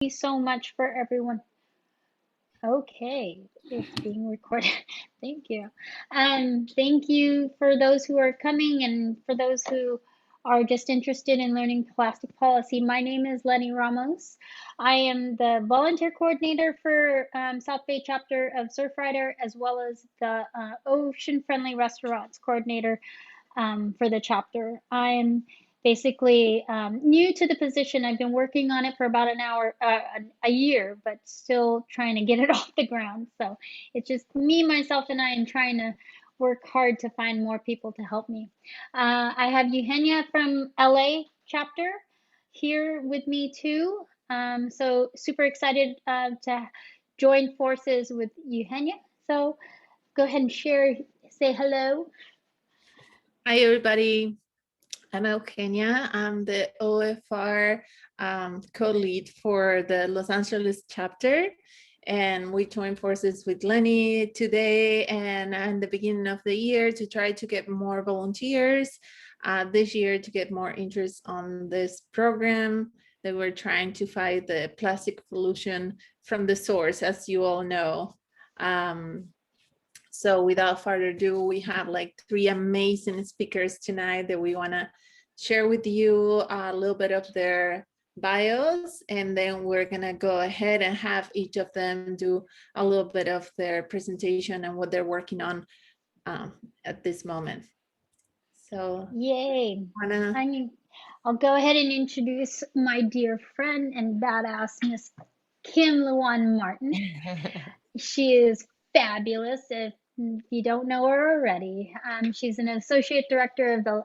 you so much for everyone. Okay, it's being recorded. Thank you. Thank you for those who are coming and for those who are just interested in learning plastic policy. My name is Lenny Ramos. I am the volunteer coordinator for South Bay chapter of Surfrider, as well as the Ocean Friendly Restaurants coordinator for the chapter. I'm basically new to the position. I've been working on it for about a year, but still trying to get it off the ground. So it's just me, myself, and I am trying to work hard to find more people to help me. I have Eugenia from LA chapter here with me too. So super excited to join forces with Eugenia. So go ahead and say hello. Hi, everybody. I'm Eugenia. I'm the OFR co-lead for the Los Angeles chapter. And we joined forces with Lenny today and in the beginning of the year to try to get more volunteers this year to get more interest on this program that we're trying to fight the plastic pollution from the source, as you all know. So without further ado, we have like 3 amazing speakers tonight that we want to share with you a little bit of their bios, and then we're going to go ahead and have each of them do a little bit of their presentation and what they're working on at this moment. So Yay. I'll go ahead and introduce my dear friend and badass Miss Kim Luan Martin. She is fabulous if you don't know her already. She's an associate director of the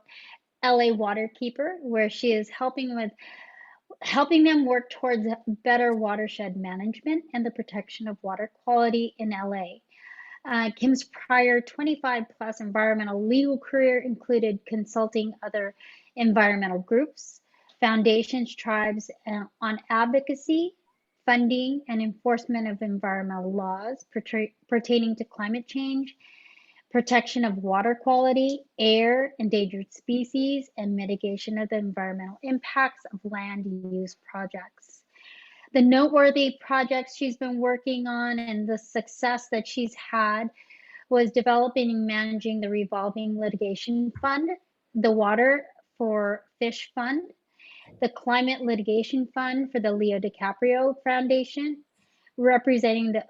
LA Waterkeeper, where she is helping them work towards better watershed management and the protection of water quality in LA. Kim's prior 25 plus environmental legal career included consulting other environmental groups, foundations, tribes on advocacy, funding, and enforcement of environmental laws pertaining to climate change, protection of water quality, air, endangered species, and mitigation of the environmental impacts of land use projects. The noteworthy projects she's been working on and the success that she's had was developing and managing the revolving litigation fund, the Water for Fish Fund, the Climate Litigation Fund for the Leo DiCaprio Foundation, representing the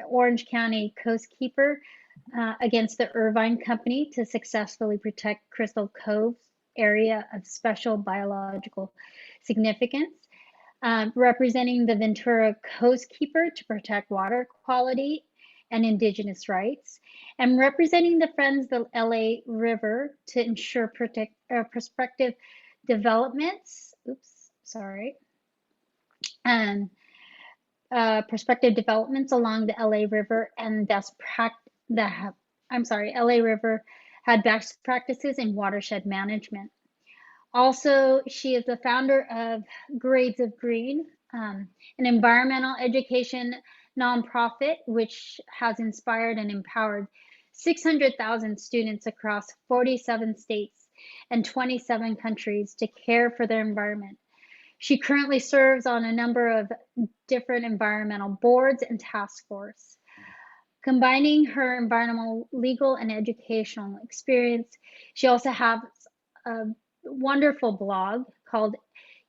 Orange County Coastkeeper against the Irvine Company to successfully protect Crystal Cove's area of special biological significance, representing the Ventura Coastkeeper to protect water quality and indigenous rights, and representing the Friends of the LA River to ensure prospective developments. Prospective developments along the LA River and LA River had best practices in watershed management. Also, she is the founder of Grades of Green, an environmental education nonprofit which has inspired and empowered 600,000 students across 47 states and 27 countries to care for their environment. She currently serves on a number of different environmental boards and task force. Combining her environmental, legal, and educational experience, she also has a wonderful blog called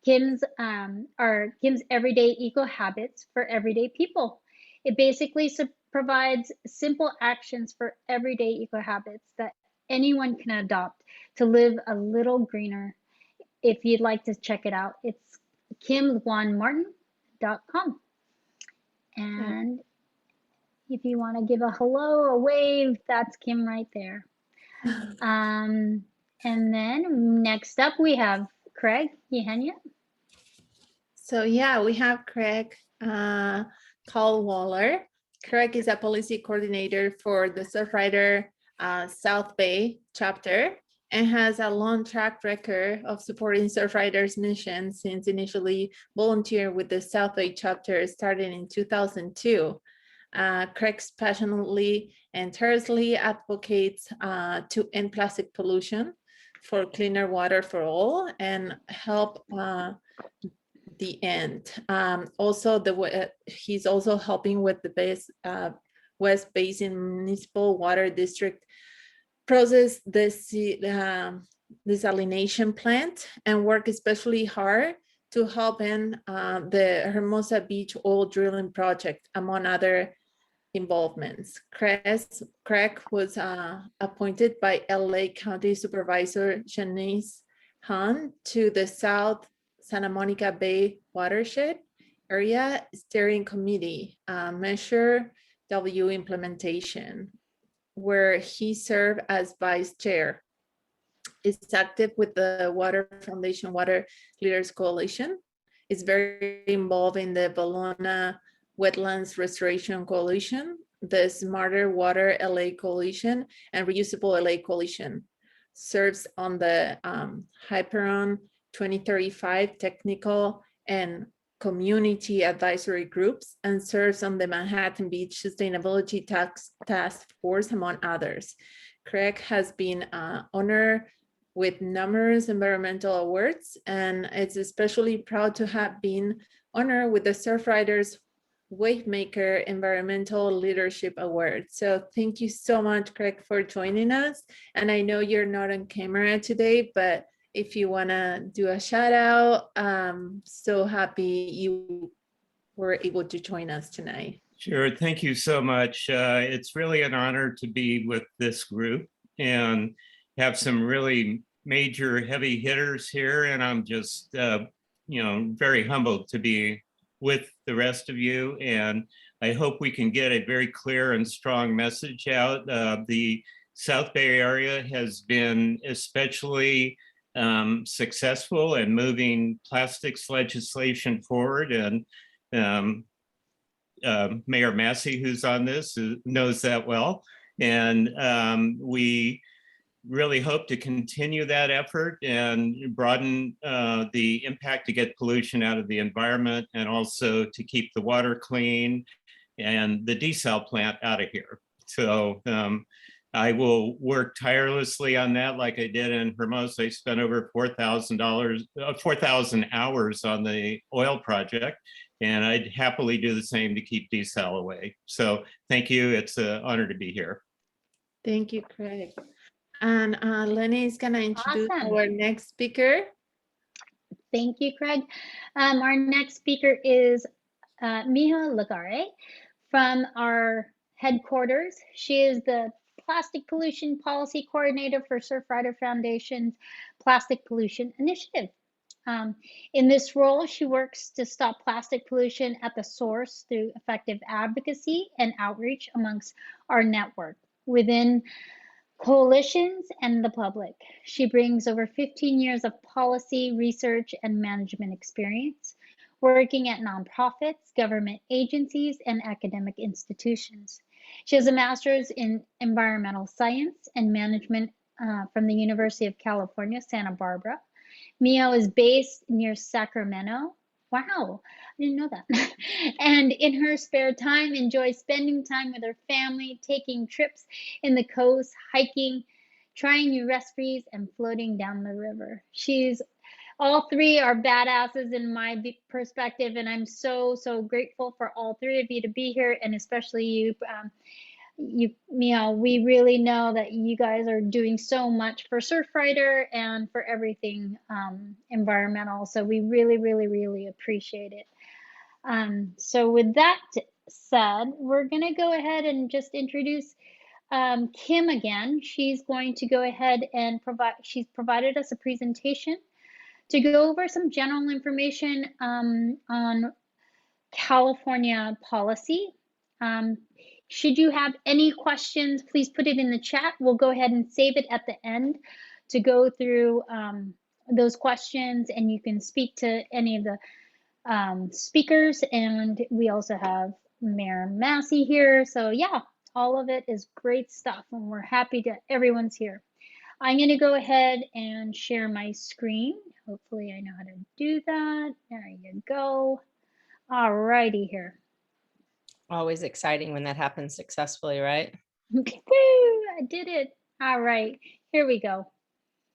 Kim's Everyday Eco Habits for Everyday People. It basically provides simple actions for everyday eco habits that anyone can adopt to live a little greener. If you'd like to check it out, it's kimluanmartin.com. And if you want to give a hello, a wave, that's Kim right there. And then next up we have Craig Yehenya. So yeah, we have Craig Cadwallader. Craig is a policy coordinator for the Surfrider South Bay chapter and has a long track record of supporting Surfrider's mission since initially volunteered with the South Bay chapter starting in 2002. Craig passionately and tirelessly advocates to end plastic pollution, for cleaner water for all, and help the end. Also, he's also helping with the West Basin Municipal Water District process this desalination plant and work especially hard to help in the Hermosa Beach oil drilling project, among other involvements. Craig was appointed by LA County Supervisor Shanice Hahn to the South Santa Monica Bay Watershed Area Steering Committee, Measure W implementation, where he served as vice chair. Is active with the Water Foundation Water Leaders Coalition. Is very involved in the Bologna Wetlands Restoration Coalition, the Smarter Water LA Coalition, and Reusable LA Coalition. Serves on the Hyperon 2035 technical and community advisory groups, and serves on the Manhattan Beach Sustainability Task Force, among others. Craig has been honored with numerous environmental awards, and it's especially proud to have been honored with the Surfrider's Wavemaker Environmental Leadership Award. So thank you so much, Craig, for joining us. And I know you're not on camera today, but if you want to do a shout out, so happy you were able to join us tonight. Sure, thank you so much. It's really an honor to be with this group and have some really major heavy hitters here. And I'm just, very humbled to be with the rest of you. And I hope we can get a very clear and strong message out. The South Bay area has been especially successful in moving plastics legislation forward. And Mayor Massey, who's on this, knows that well. And we really hope to continue that effort and broaden the impact to get pollution out of the environment, and also to keep the water clean and the desal plant out of here. So I will work tirelessly on that like I did in Hermosa. I spent over $4,000, 4,000 hours on the oil project, and I'd happily do the same to keep desal away. So thank you. It's an honor to be here. Thank you, Craig. And Lenny is going to introduce Awesome. our next speaker. Thank you, Craig. Our next speaker is Miho Ligare from our headquarters. She is the Plastic Pollution Policy Coordinator for Surfrider Foundation's Plastic Pollution Initiative. In this role, she works to stop plastic pollution at the source through effective advocacy and outreach amongst our network within coalitions and the public. She brings over 15 years of policy, research, and management experience, working at nonprofits, government agencies, and academic institutions. She has a master's in environmental science and management from the University of California, Santa Barbara. Miho is based near Sacramento. Wow, I didn't know that. And in her spare time, enjoys spending time with her family, taking trips in the coast, hiking, trying new recipes, and floating down the river. All three are badasses in my perspective, and I'm so grateful for all three of you to be here, and especially you, Miho. We really know that you guys are doing so much for Surfrider and for everything environmental. So we really appreciate it. So with that said, we're gonna go ahead and just introduce Kim again. She's going to go ahead and she's provided us a presentation to go over some general information on California policy. Should you have any questions, please put it in the chat. We'll go ahead and save it at the end to go through those questions, and you can speak to any of the speakers. And we also have Mayor Massey here. So yeah, all of it is great stuff, and we're happy that everyone's here. I'm going to go ahead and share my screen. Hopefully I know how to do that. There you go. All righty here. Always exciting when that happens successfully, right? Woo, I did it. All right, here we go.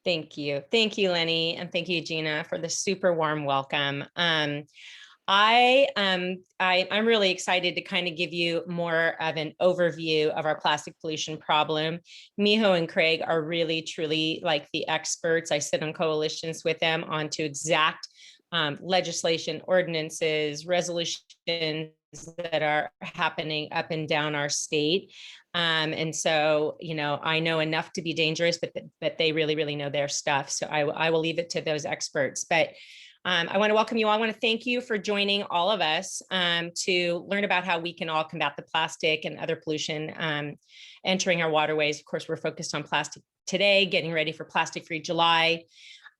Thank you. Thank you, Lenny. And thank you, Gina, for the super warm welcome. I'm really excited to kind of give you more of an overview of our plastic pollution problem. Miho and Craig are really, truly like the experts. I sit on coalitions with them on to exact legislation, ordinances, resolutions that are happening up and down our state. And so, you know, I know enough to be dangerous, but they really, really know their stuff. So I will leave it to those experts. But I want to welcome you all. I want to thank you for joining all of us to learn about how we can all combat the plastic and other pollution entering our waterways. Of course, we're focused on plastic today, getting ready for Plastic Free July.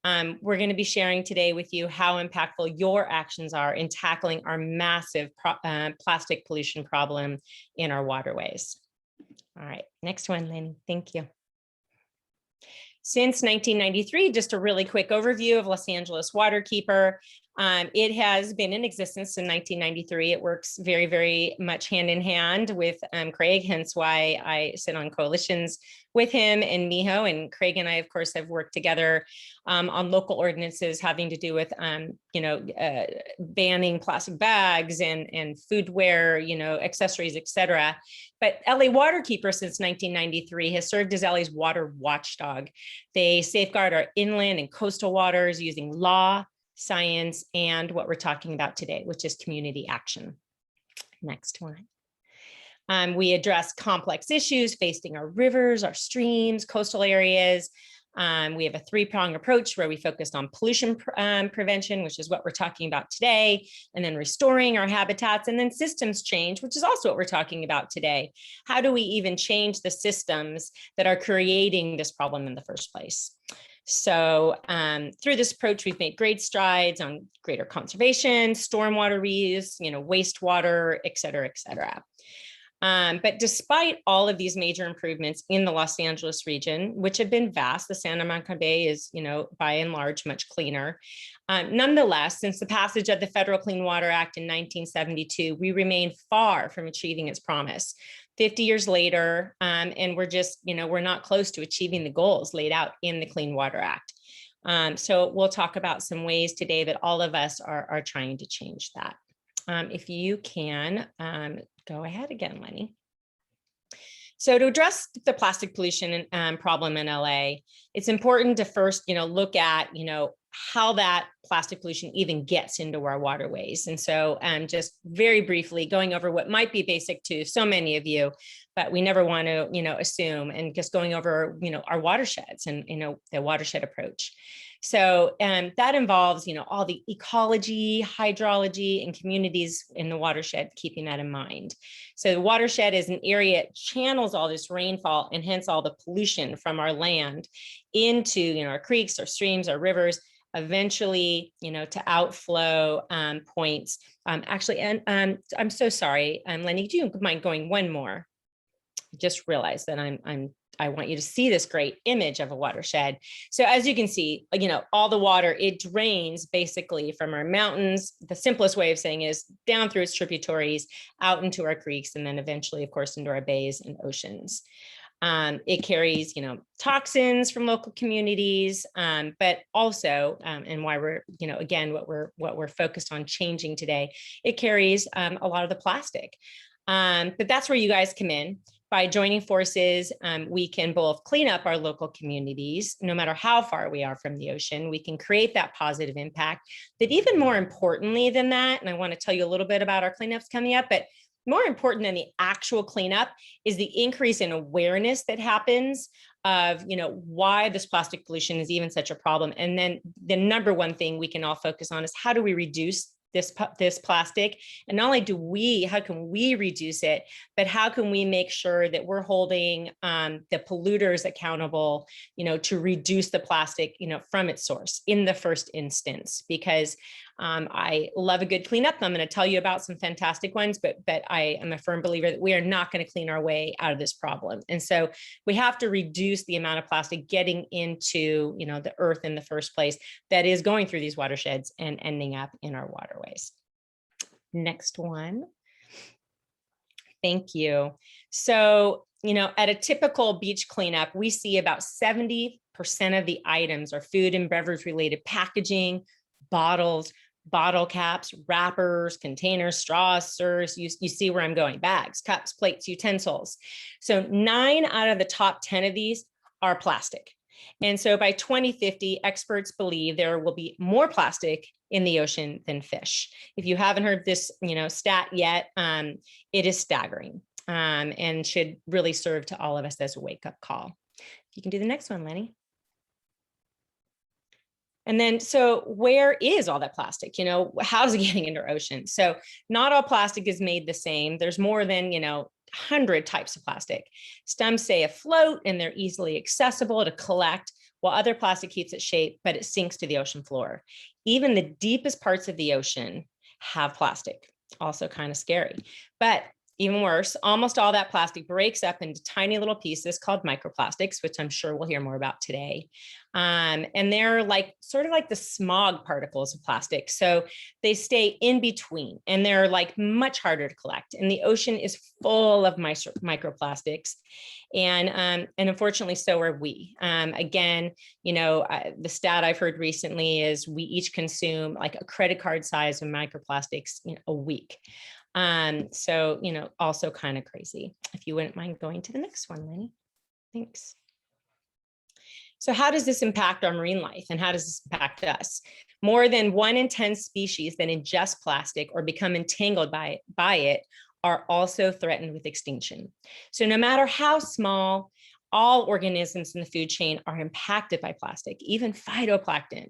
We're going to be sharing today with you how impactful your actions are in tackling our massive plastic pollution problem in our waterways. All right, next one, Lynn. Thank you. Since 1993, just a really quick overview of Los Angeles Waterkeeper. It has been in existence in 1993. It works very, very much hand in hand with Craig, hence why I sit on coalitions with him and Miho. And Craig and I, of course, have worked together on local ordinances having to do with, banning plastic bags and foodware, accessories, etc. But LA Waterkeeper since 1993 has served as LA's water watchdog. They safeguard our inland and coastal waters using law, science, and what we're talking about today, which is community action. Next one. We address complex issues facing our rivers, our streams, coastal areas. We have a three-pronged approach where we focused on pollution prevention, which is what we're talking about today, and then restoring our habitats, and then systems change, which is also what we're talking about today. How do we even change the systems that are creating this problem in the first place? So through this approach, we've made great strides on greater conservation, stormwater reuse, wastewater, et cetera, et cetera. But despite all of these major improvements in the Los Angeles region, which have been vast, the Santa Monica Bay is, by and large, much cleaner. Nonetheless, since the passage of the Federal Clean Water Act in 1972, we remain far from achieving its promise. 50 years later, and we're just, we're not close to achieving the goals laid out in the Clean Water Act. So we'll talk about some ways today that all of us are trying to change that. If you can go ahead again, Lenny. So to address the plastic pollution problem in LA, it's important to first, look at, how that plastic pollution even gets into our waterways. And so just very briefly going over what might be basic to so many of you, but we never want to, assume, and just going over, our watersheds and, the watershed approach. So that involves, all the ecology, hydrology, and communities in the watershed, keeping that in mind. So the watershed is an area that channels all this rainfall and hence all the pollution from our land into, our creeks, our streams, our rivers, eventually, to outflow points. Actually, and I'm so sorry, Lenny, do you mind going one more? Just realized that I want you to see this great image of a watershed. So as you can see, all the water, it drains basically from our mountains. The simplest way of saying is down through its tributaries, out into our creeks, and then eventually, of course, into our bays and oceans. It carries, toxins from local communities, but also, and why we're, again, what we're focused on changing today, it carries a lot of the plastic. But that's where you guys come in. By joining forces, we can both clean up our local communities, no matter how far we are from the ocean. We can create that positive impact. But even more importantly than that, and I want to tell you a little bit about our cleanups coming up, but more important than the actual cleanup is the increase in awareness that happens of, why this plastic pollution is even such a problem. And then the number one thing we can all focus on is how do we reduce this plastic? And not only how can we reduce it, but how can we make sure that we're holding the polluters accountable, to reduce the plastic, from its source in the first instance? Because I love a good cleanup. I'm going to tell you about some fantastic ones, but I am a firm believer that we are not going to clean our way out of this problem. And so we have to reduce the amount of plastic getting into, the earth in the first place that is going through these watersheds and ending up in our waterways. Next one. Thank you. So, at a typical beach cleanup, we see about 70 of the items are food and beverage related packaging, bottles, bottle caps, wrappers, containers, straws, stirs. You see where I'm going, bags, cups, plates, utensils. So 9 out of the top 10 of these are plastic. And so by 2050, experts believe there will be more plastic in the ocean than fish. If you haven't heard this, stat yet, it is staggering, and should really serve to all of us as a wake-up call. You can do the next one, Lenny. And then, so where is all that plastic? How's it getting into our ocean? So not all plastic is made the same. There's more than, 100 types of plastic. Some stay afloat and they're easily accessible to collect, while other plastic keeps its shape, but it sinks to the ocean floor. Even the deepest parts of the ocean have plastic. Also kind of scary. But even worse, almost all that plastic breaks up into tiny little pieces called microplastics, which I'm sure we'll hear more about today. And they're sort of like the smog particles of plastic. So they stay in between and they're much harder to collect. And the ocean is full of microplastics. And unfortunately, so are we. Again, the stat I've heard recently is we each consume a credit card size of microplastics a week. So, also kind of crazy. If you wouldn't mind going to the next one, Lenny. Thanks. So how does this impact our marine life and how does this impact us? More than 1 in 10 species that ingest plastic or become entangled by it are also threatened with extinction. So no matter how small, all organisms in the food chain are impacted by plastic, even phytoplankton,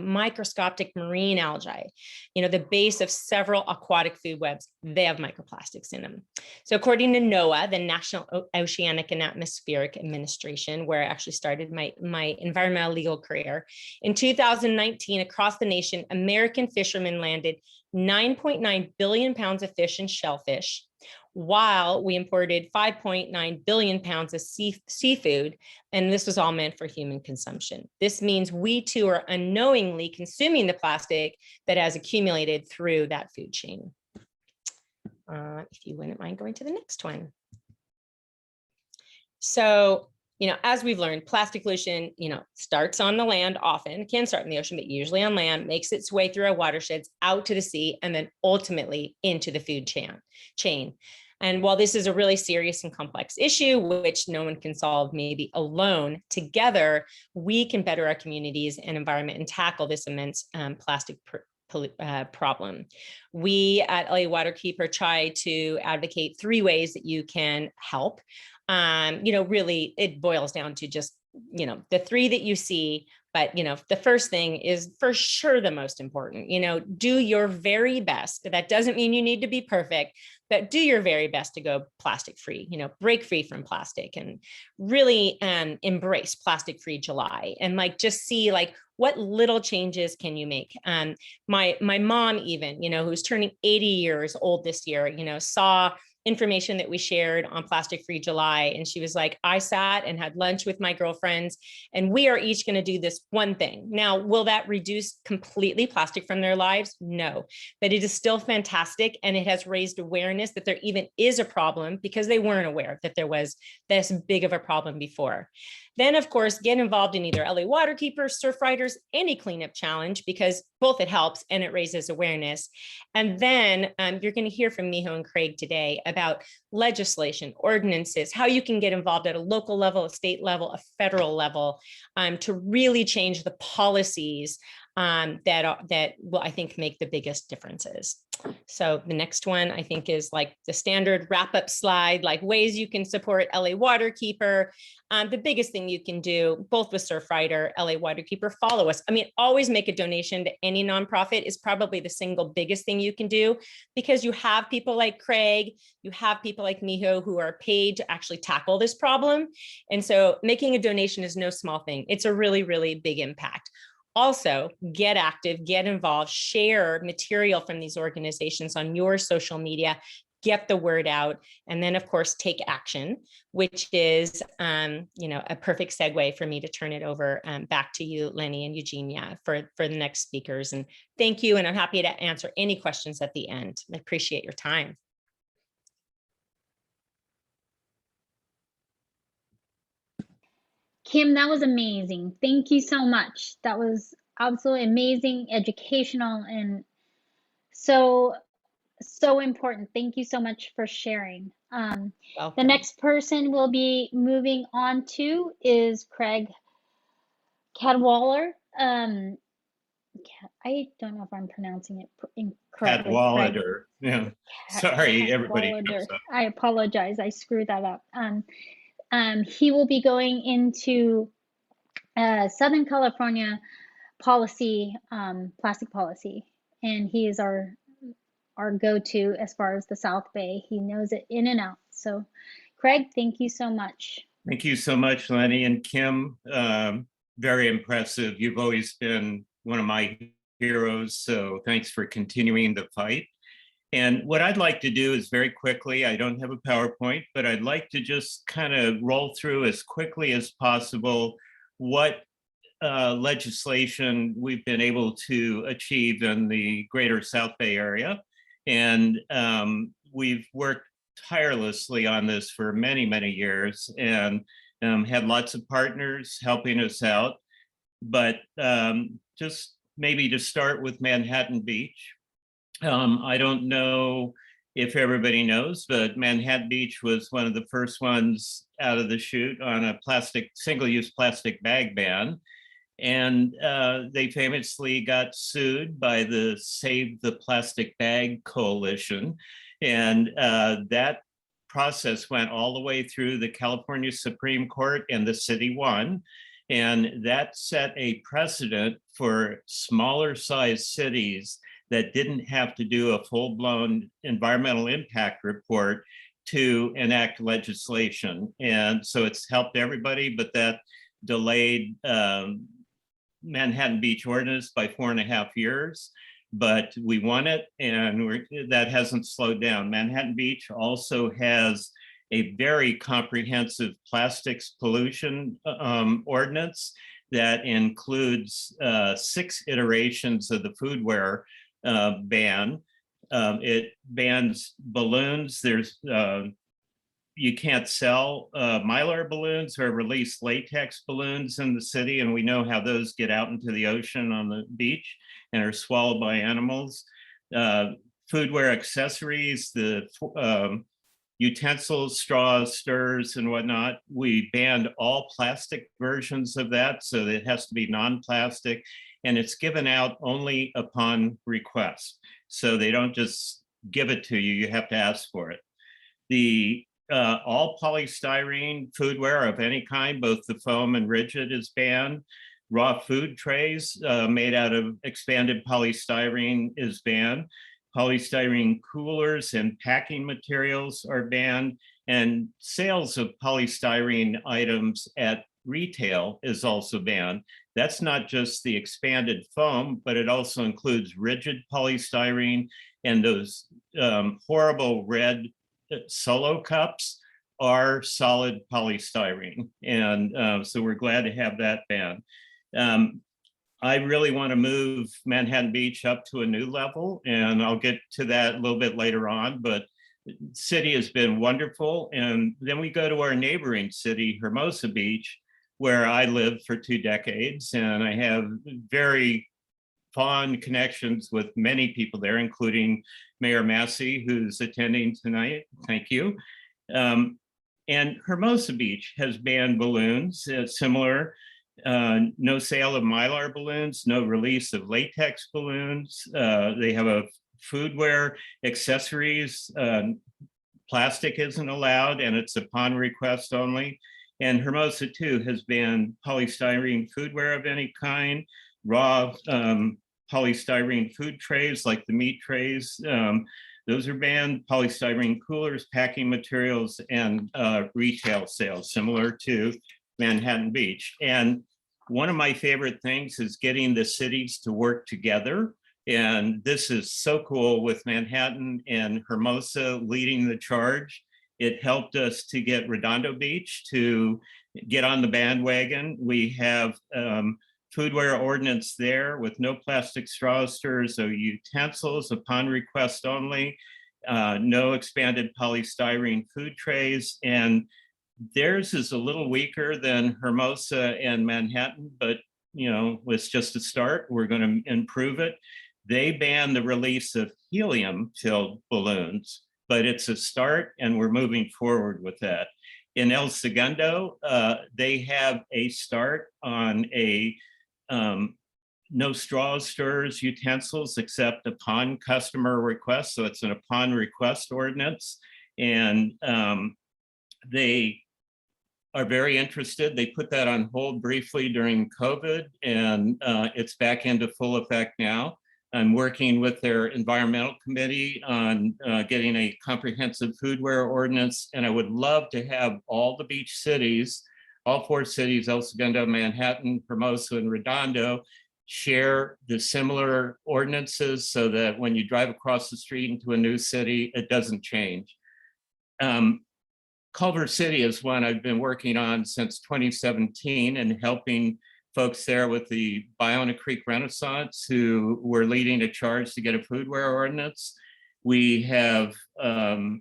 microscopic marine algae, the base of several aquatic food webs, they have microplastics in them. So according to NOAA, the National Oceanic and Atmospheric Administration, where I actually started my environmental legal career, in 2019, across the nation, American fishermen landed 9.9 billion pounds of fish and shellfish, while we imported 5.9 billion pounds of seafood, and this was all meant for human consumption. This means we too are unknowingly consuming the plastic that has accumulated through that food chain. If you wouldn't mind going to the next one. So, as we've learned, plastic pollution, starts on the land often, can start in the ocean, but usually on land, makes its way through our watersheds out to the sea, and then ultimately into the food chain. And while this is a really serious and complex issue, which no one can solve maybe alone, together, we can better our communities and environment and tackle this immense plastic problem. We at LA Waterkeeper try to advocate 3 ways that you can help. Really, it boils down to just, the 3 that you see. But, the first thing is for sure the most important, do your very best. That doesn't mean you need to be perfect, but do your very best to go plastic free, break free from plastic and really embrace Plastic Free July and just see what little changes can you make? My mom even, who's turning 80 years old this year, saw information that we shared on Plastic Free July. And she was like, I sat and had lunch with my girlfriends, and we are each going to do this one thing. Now, will that reduce completely plastic from their lives? No, but it is still fantastic. And it has raised awareness that there even is a problem because they weren't aware that there was this big of a problem before. Then, of course, get involved in either LA Waterkeeper, Surfriders, any cleanup challenge, because both it helps and it raises awareness. And then you're going to hear from Miho and Craig today about legislation, ordinances, how you can get involved at a local level, a state level, a federal level, to really change the policies that will, I think, make the biggest differences. So the next one, I think, is the standard wrap-up slide, ways you can support LA Waterkeeper. The biggest thing you can do, both with Surfrider, LA Waterkeeper, follow us. I mean, always make a donation to any nonprofit is probably the single biggest thing you can do, because you have people like Craig, you have people like Miho who are paid to actually tackle this problem. And so making a donation is no small thing. It's a really, really big impact. Also, get active, get involved, share material from these organizations on your social media, get the word out, and then, of course, take action, which is, a perfect segue for me to turn it over back to you, Lenny and Eugenia, for the next speakers. And thank you, and I'm happy to answer any questions at the end. I appreciate your time. Kim, that was amazing. Thank you so much. That was absolutely amazing, educational, and so important. Thank you so much for sharing. The Welcome. next person we'll be moving on to is Craig Cadwallader. I don't know if I'm pronouncing it incorrectly. Cadwallader. Yeah. Sorry, everybody. Cadwallader. I apologize. I screwed that up. He will be going into Southern California policy, plastic policy, and he is our go-to as far as the South Bay. He knows it in and out. So, Craig, thank you so much. Thank you so much, Lenny and Kim. Very impressive. You've always been one of my heroes, so thanks for continuing the fight. And what I'd like to do is very quickly, I don't have a PowerPoint, but I'd like to just kind of roll through as quickly as possible what legislation we've been able to achieve in the greater South Bay area. And we've worked tirelessly on this for many, many years, and had lots of partners helping us out. But just maybe to start with Manhattan Beach. I don't know if everybody knows, but Manhattan Beach was one of the first ones out of the chute on a single-use plastic bag ban. And they famously got sued by the Save the Plastic Bag Coalition. And that process went all the way through the California Supreme Court, and the city won. And that set a precedent for smaller sized cities that didn't have to do a full-blown environmental impact report to enact legislation. And so it's helped everybody, but that delayed Manhattan Beach ordinance by 4.5 years, but we won it, and that hasn't slowed down. Manhattan Beach also has a very comprehensive plastics pollution ordinance that includes 6 iterations of the foodware ban. It bans balloons. You can't sell Mylar balloons or release latex balloons in the city, and we know how those get out into the ocean on the beach and are swallowed by animals. Foodware accessories, the utensils, straws, stirrers, and whatnot, we banned all plastic versions of that, so it has to be non-plastic, and it's given out only upon request. So they don't just give it to you, you have to ask for it. The all polystyrene foodware of any kind, both the foam and rigid, is banned. Raw food trays made out of expanded polystyrene is banned. Polystyrene coolers and packing materials are banned, and sales of polystyrene items at retail is also banned. That's not just the expanded foam, but it also includes rigid polystyrene, and those horrible red Solo cups are solid polystyrene. And so we're glad to have that ban. I really want to move Manhattan Beach up to a new level, and I'll get to that a little bit later on, but the city has been wonderful. And then we go to our neighboring city, Hermosa Beach, where I lived for 2 decades, and I have very fond connections with many people there, including Mayor Massey, who's attending tonight. Thank you. And Hermosa Beach has banned balloons, similar. No sale of Mylar balloons, no release of latex balloons. They have a foodware accessories. Plastic isn't allowed, and it's upon request only. And Hermosa too has banned polystyrene foodware of any kind, raw polystyrene food trays like the meat trays. Those are banned. Polystyrene coolers, packing materials, and retail sales, similar to Manhattan Beach. And one of my favorite things is getting the cities to work together. And this is so cool with Manhattan and Hermosa leading the charge. It helped us to get Redondo Beach to get on the bandwagon. We have foodware ordinance there with no plastic straws, stirrers, or utensils upon request only, no expanded polystyrene food trays, and theirs is a little weaker than Hermosa and Manhattan, but it's just a start. We're going to improve it. They banned the release of helium-filled balloons, but it's a start, and we're moving forward with that. In El Segundo, they have a start on a no straws, stirrers, utensils except upon customer request. So it's an upon request ordinance, and they are very interested. They put that on hold briefly during COVID, and it's back into full effect now. I'm working with their environmental committee on getting a comprehensive foodware ordinance, and I would love to have all the beach cities, all 4 cities, El Segundo, Manhattan, Hermosa, and Redondo, share the similar ordinances so that when you drive across the street into a new city, it doesn't change. Culver City is one I've been working on since 2017 and helping folks there with the Biona Creek Renaissance, who were leading a charge to get a foodware ordinance. We have gotten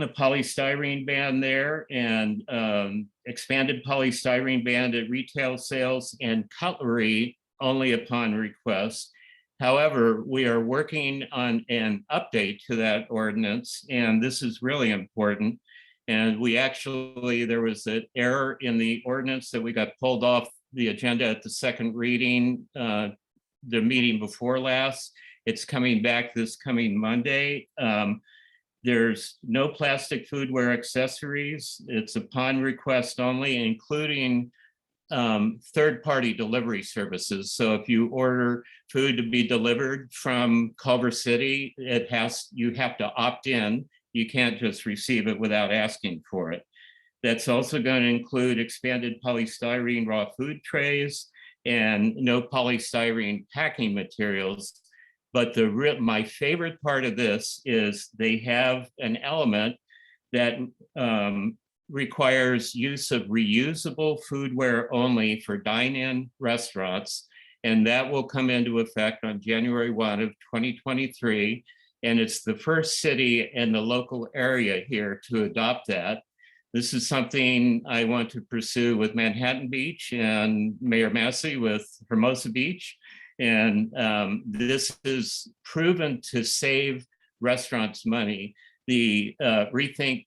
a polystyrene ban there, and expanded polystyrene ban at retail sales and cutlery only upon request. However, we are working on an update to that ordinance, and this is really important. And there was an error in the ordinance that we got pulled off the agenda at the second reading, the meeting before last. It's coming back this coming Monday. There's no plastic foodware accessories. It's upon request only, including third-party delivery services. So if you order food to be delivered from Culver City, you have to opt in. You can't just receive it without asking for it. That's also going to include expanded polystyrene raw food trays and no polystyrene packing materials. But my favorite part of this is they have an element that requires use of reusable foodware only for dine-in restaurants. And that will come into effect on January 1 of 2023. And it's the first city in the local area here to adopt that. This is something I want to pursue with Manhattan Beach and Mayor Massey with Hermosa Beach. And this is proven to save restaurants money. The Rethink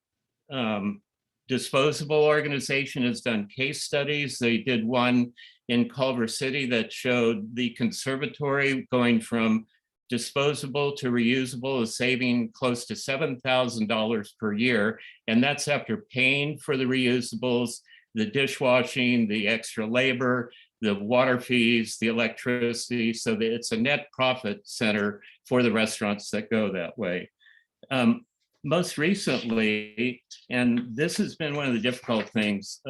Disposable organization has done case studies. They did one in Culver City that showed the conservatory going from disposable to reusable is saving close to $7,000 per year. And that's after paying for the reusables, the dishwashing, the extra labor, the water fees, the electricity, so that it's a net profit center for the restaurants that go that way. Most recently, and this has been one of the difficult things,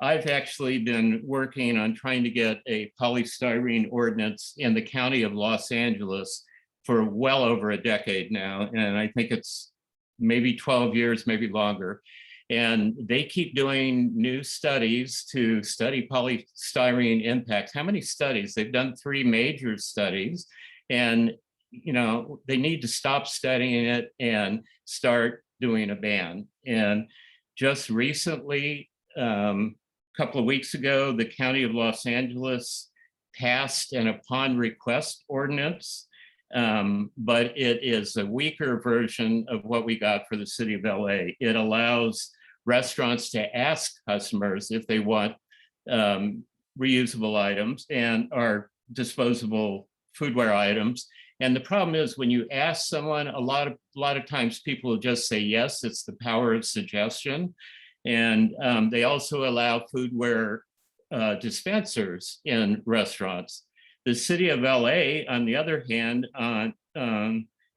I've actually been working on trying to get a polystyrene ordinance in the county of Los Angeles for well over a decade now. And I think it's maybe 12 years, maybe longer. And they keep doing new studies to study polystyrene impacts. How many studies? They've done 3 major studies, and they need to stop studying it and start doing a ban. And just recently, a couple of weeks ago, the County of Los Angeles passed an upon request ordinance, but it is a weaker version of what we got for the city of LA. It allows restaurants to ask customers if they want reusable items and or disposable foodware items. And the problem is when you ask someone, a lot of times people will just say yes. It's the power of suggestion. And they also allow foodware dispensers in restaurants. The city of LA, on the other hand, and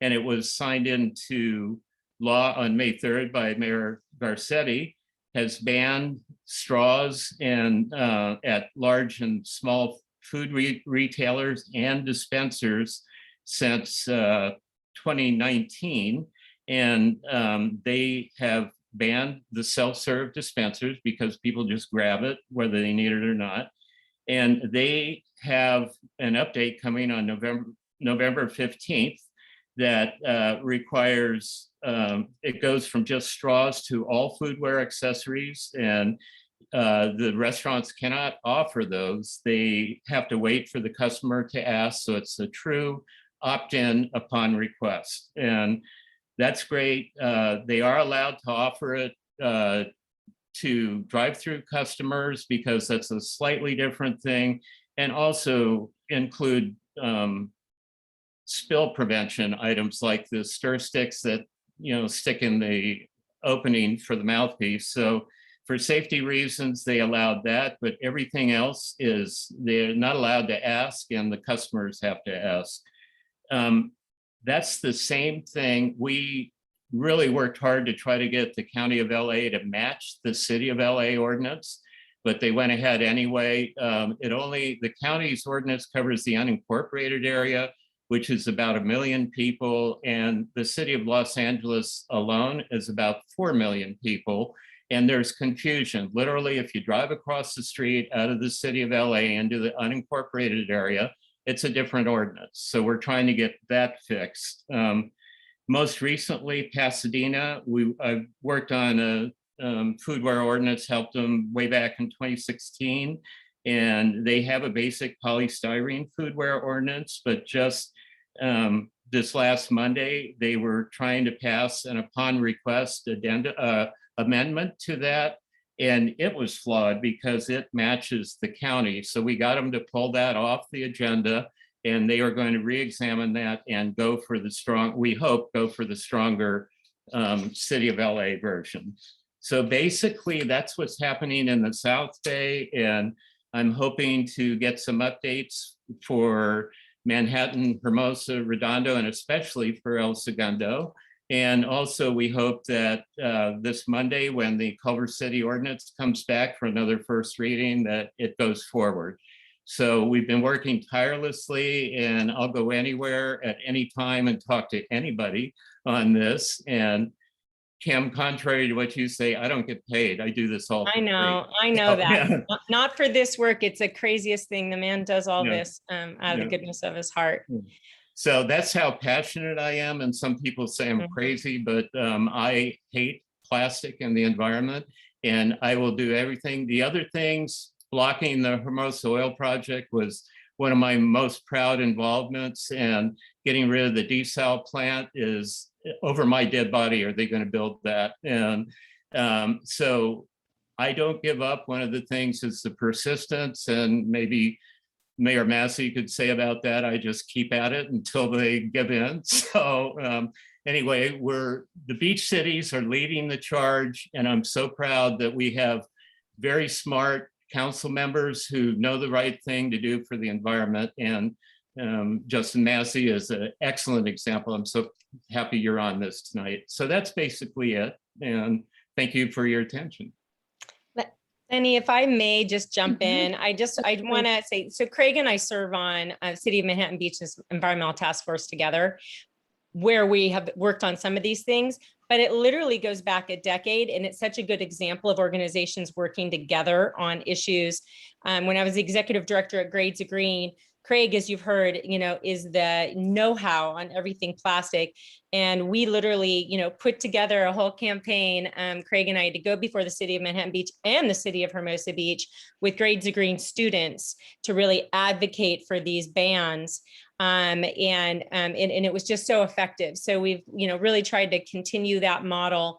it was signed into law on May 3rd by Mayor Garcetti, has banned straws and at large and small food retailers and dispensers since 2019. And they have banned the self-serve dispensers because people just grab it whether they need it or not. And they have an update coming on November 15th that requires, it goes from just straws to all foodware accessories, and the restaurants cannot offer those. They have to wait for the customer to ask. So it's a true opt-in upon request. And that's great. They are allowed to offer it to drive-through customers because that's a slightly different thing, and also include spill prevention items like the stir sticks that stick in the opening for the mouthpiece. So for safety reasons, they allowed that, but everything else they're not allowed to ask, and the customers have to ask. That's the same thing. We really worked hard to try to get the County of LA to match the City of LA ordinance, but they went ahead anyway. The county's ordinance covers the unincorporated area, which is about 1 million people, and the City of Los Angeles alone is about 4 million people. And there's confusion. Literally, if you drive across the street out of the City of LA into the unincorporated area, it's a different ordinance. So we're trying to get that fixed. Most recently, Pasadena, I've worked on a foodware ordinance, helped them way back in 2016. And they have a basic polystyrene foodware ordinance, but just this last Monday, they were trying to pass an upon request amendment to that. And it was flawed because it matches the county. So we got them to pull that off the agenda, and they are going to re-examine that and go for the we hope, go for the stronger City of LA version. So basically that's what's happening in the South Bay. And I'm hoping to get some updates for Manhattan, Hermosa, Redondo, and especially for El Segundo. And also we hope that this Monday, when the Culver City ordinance comes back for another first reading, that it goes forward. So we've been working tirelessly, and I'll go anywhere at any time and talk to anybody on this. And Kim, contrary to what you say, I don't get paid. I do this all for free. I know that. Yeah. Not for this work. It's the craziest thing. The man does all this out of the goodness of his heart. So that's how passionate I am. And some people say I'm crazy, but I hate plastic and the environment, and I will do everything. The other things, blocking the Hermosa oil project was one of my most proud involvements, and getting rid of the desal plant is over my dead body. Are they going to build that? And so I don't give up. One of the things is the persistence, and maybe Mayor Massey could say about that. I just keep at it until they give in. So anyway, the beach cities are leading the charge, and I'm so proud that we have very smart council members who know the right thing to do for the environment. And Justin Massey is an excellent example. I'm so happy you're on this tonight. So that's basically it. And thank you for your attention. Lenny, if I may just jump in, I want to say, so Craig and I serve on City of Manhattan Beach's Environmental Task Force together, where we have worked on some of these things, but it literally goes back a decade, and it's such a good example of organizations working together on issues. When I was the executive director at Grades of Green, Craig, as you've heard, is the know-how on everything plastic. And we literally, put together a whole campaign, Craig and I, to go before the City of Manhattan Beach and the City of Hermosa Beach with Grades of Green students to really advocate for these bans. And it was just so effective. So we've, really tried to continue that model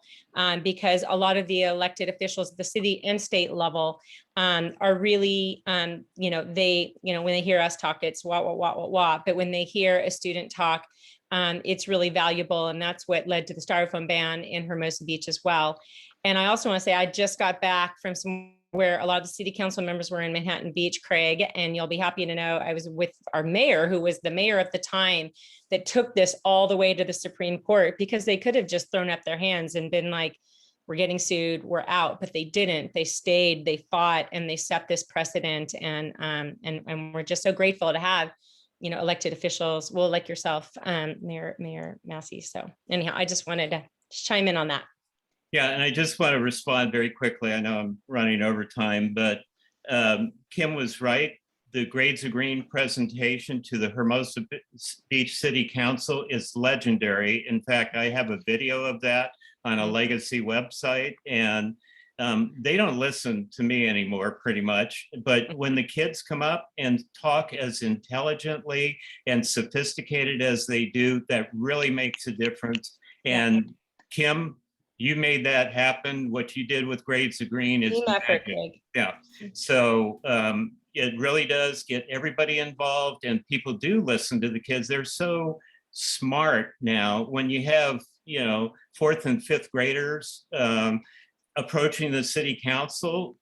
because a lot of the elected officials at the city and state level are really, when they hear us talk, it's wah. But when they hear a student talk, it's really valuable. And that's what led to the styrofoam ban in Hermosa Beach as well. And I also want to say, I just got back from where a lot of the city council members were in Manhattan Beach, Craig, and you'll be happy to know I was with our mayor, who was the mayor at the time that took this all the way to the Supreme Court, because they could have just thrown up their hands and been like, we're getting sued, we're out, but they didn't. They stayed, they fought, and they set this precedent. And we're just so grateful to have, elected officials, well, like yourself, Mayor Massey. So anyhow, I just wanted to chime in on that. Yeah, and I just want to respond very quickly. I know I'm running over time, but Kim was right. the Grades of Green presentation to the Hermosa Beach City Council is legendary. In fact, I have a video of that on a legacy website, and they don't listen to me anymore pretty much. But when the kids come up and talk as intelligently and sophisticated as they do, that really makes a difference. And Kim, you made that happen. What you did with Grades of Green is effort, magic. Greg. Yeah. So it really does get everybody involved, and people do listen to the kids. They're so smart now. When you have, you know, 4th and 5th graders approaching the city council,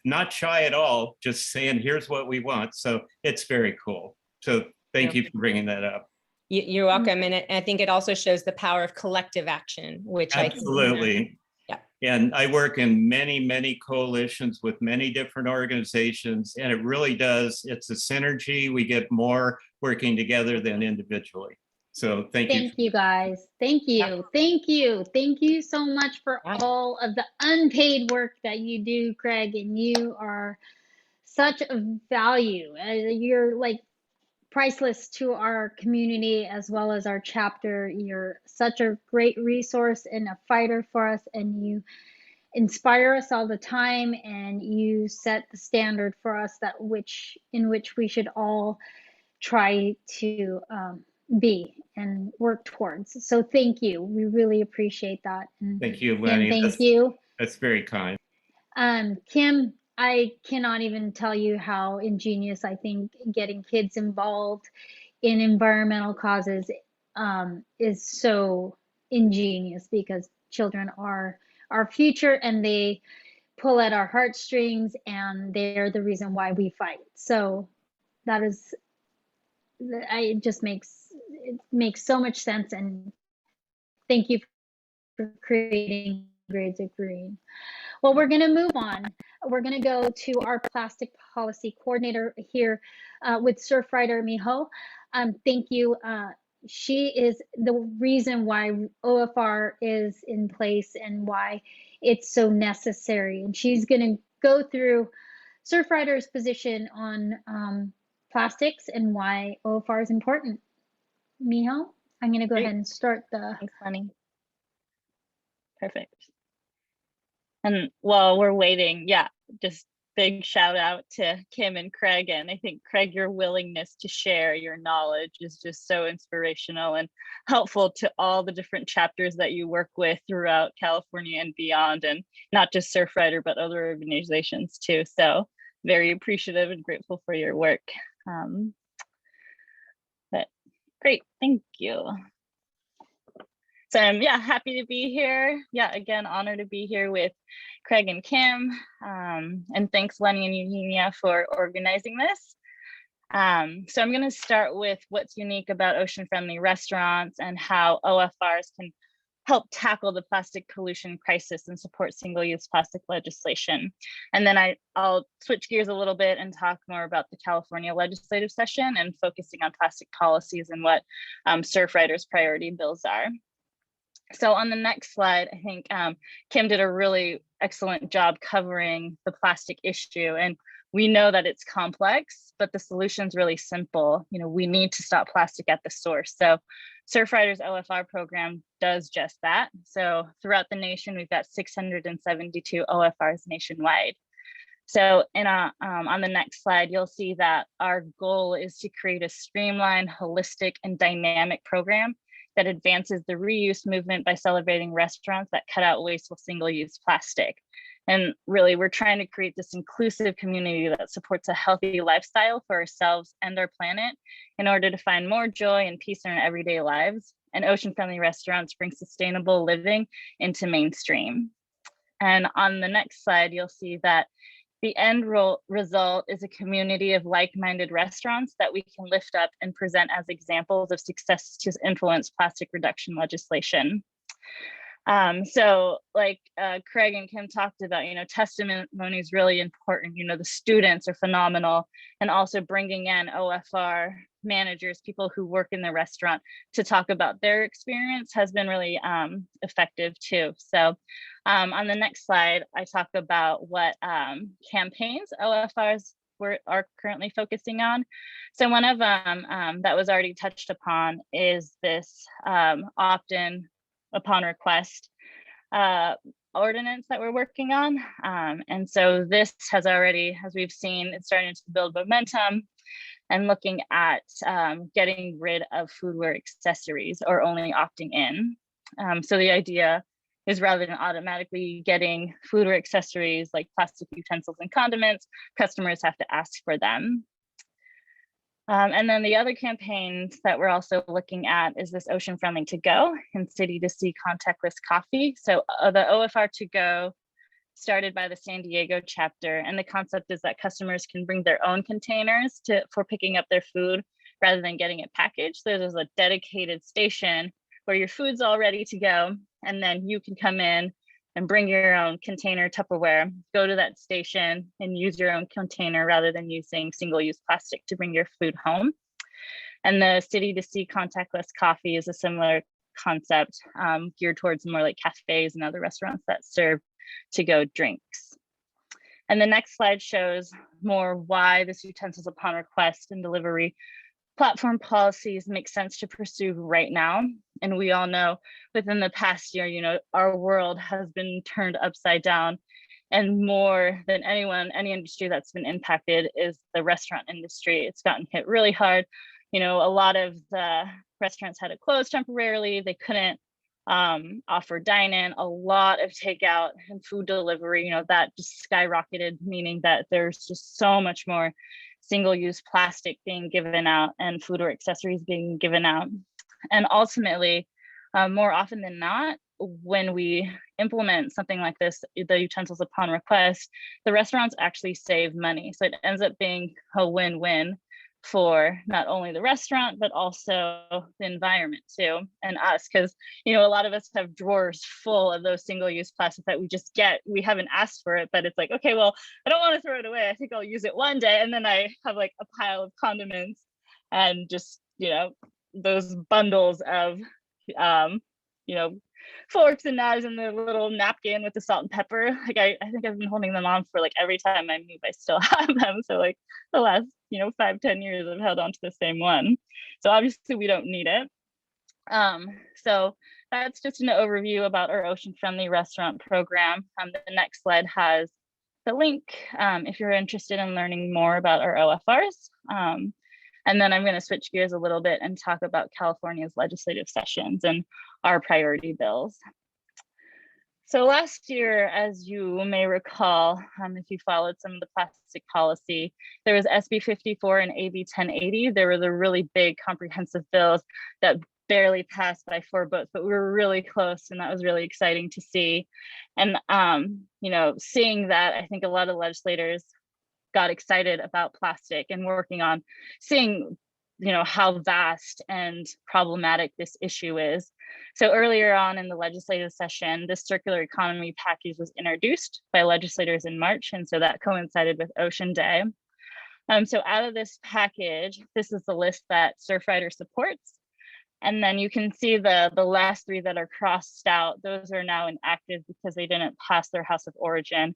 not shy at all, just saying, here's what we want. So it's very cool. So thank you for bringing that up. You're welcome. And I think it also shows the power of collective action, which absolutely. And I work in many, many coalitions with many different organizations, and it really does. It's a synergy. We get more working together than individually. So thank you. Thank you, guys. Thank you. Thank you. Thank you so much for all of the unpaid work that you do, Craig. And you are such a value. You're like priceless to our community as well as our chapter. You're such a great resource and a fighter for us, and you inspire us all the time, and you set the standard for us in which we should all try to be and work towards. So thank you. We really appreciate that. And thank you, Lenny. Thank you. That's very kind. Kim, I cannot even tell you how ingenious I think getting kids involved in environmental causes is so ingenious, because children are our future, and they pull at our heartstrings, and they're the reason why we fight. So that is, it just makes so much sense. And thank you for creating Grades of Green. Well, we're going to move on. We're going to go to our plastic policy coordinator here with Surfrider, Miho. Thank you. She is the reason why OFR is in place and why it's so necessary. And she's going to go through Surfrider's position on plastics and why OFR is important. Miho, I'm going to go ahead and start the. Thanks, Lenny. Perfect. And while we're waiting, just big shout out to Kim and Craig. And I think, Craig, your willingness to share your knowledge is just so inspirational and helpful to all the different chapters that you work with throughout California and beyond, and not just Surfrider, but other organizations too. So very appreciative and grateful for your work. But great, thank you. So I'm happy to be here. Again, honored to be here with Craig and Kim. And thanks, Lenny and Eugenia, for organizing this. So I'm going to start with what's unique about ocean-friendly restaurants and how OFRs can help tackle the plastic pollution crisis and support single-use plastic legislation. And then I'll switch gears a little bit and talk more about the California legislative session and focusing on plastic policies and what Surfrider's priority bills are. So on the next slide, I think Kim did a really excellent job covering the plastic issue. And we know that it's complex, but the solution's really simple. We need to stop plastic at the source. So Surfrider's OFR program does just that. So throughout the nation, we've got 672 OFRs nationwide. So on the next slide, you'll see that our goal is to create a streamlined, holistic, and dynamic program that advances the reuse movement by celebrating restaurants that cut out wasteful single-use plastic. And really, we're trying to create this inclusive community that supports a healthy lifestyle for ourselves and our planet in order to find more joy and peace in our everyday lives. And ocean-friendly restaurants bring sustainable living into mainstream. And on the next slide, you'll see that the end result is a community of like-minded restaurants that we can lift up and present as examples of success to influence plastic reduction legislation. So like Craig and Kim talked about, testimony is really important. The students are phenomenal, and also bringing in OFR managers, people who work in the restaurant, to talk about their experience has been really effective too. So on the next slide, I talk about what campaigns OFRs are currently focusing on. So one of them that was already touched upon is this opt-in upon request ordinance that we're working on. And so this has already, as we've seen, it's starting to build momentum and looking at getting rid of foodware accessories or only opting in. So the idea is rather than automatically getting foodware accessories like plastic utensils and condiments, customers have to ask for them. And then the other campaigns that we're also looking at is this Ocean Friendly to Go and City to Sea contactless coffee. So the OFR to Go started by the San Diego chapter, and the concept is that customers can bring their own containers for picking up their food rather than getting it packaged. So there's a dedicated station where your food's all ready to go, and then you can come in and bring your own container, Tupperware, go to that station and use your own container rather than using single-use plastic to bring your food home. And the City to Sea contactless coffee is a similar concept geared towards more like cafes and other restaurants that serve to-go drinks. And the next slide shows more why this utensils upon request and delivery platform policies make sense to pursue right now. And we all know within the past year, you know, our world has been turned upside down, and more than anyone, any industry that's been impacted is the restaurant industry. It's gotten hit really hard. You know, a lot of the restaurants had to close temporarily. They couldn't offer dine-in, a lot of takeout and food delivery, you know, that just skyrocketed, meaning that there's just so much more single-use plastic being given out and food or accessories being given out. And ultimately, more often than not, when we implement something like this, the utensils upon request, the restaurants actually save money. So it ends up being a win-win for not only the restaurant, but also the environment too, and us, because, you know, a lot of us have drawers full of those single-use plastic that we just get, we haven't asked for it, but it's like, okay, well, I don't want to throw it away. I think I'll use it one day. And then I have like a pile of condiments and just, you know, those bundles of, you know, forks and knives and the little napkin with the salt and pepper. Like I think I've been holding them on for like every time I move, I still have them. So like the last, you know, 5-10 years I've held on to the same one. So obviously we don't need it. So that's just an overview about our Ocean Friendly Restaurant program. The next slide has the link if you're interested in learning more about our OFRs. And then I'm going to switch gears a little bit and talk about California's legislative sessions and our priority bills. So last year, as you may recall, if you followed some of the plastic policy, there was SB 54 and AB 1080. There were the really big comprehensive bills that barely passed by 4 votes, but we were really close, and that was really exciting to see. And you know, seeing that, I think a lot of legislators got excited about plastic and working on seeing, you know, how vast and problematic this issue is. So earlier on in the legislative session, this circular economy package was introduced by legislators in March, and so that coincided with Ocean Day. So out of this package, this is the list that Surfrider supports. And then you can see the last 3 that are crossed out. Those are now inactive because they didn't pass their House of Origin.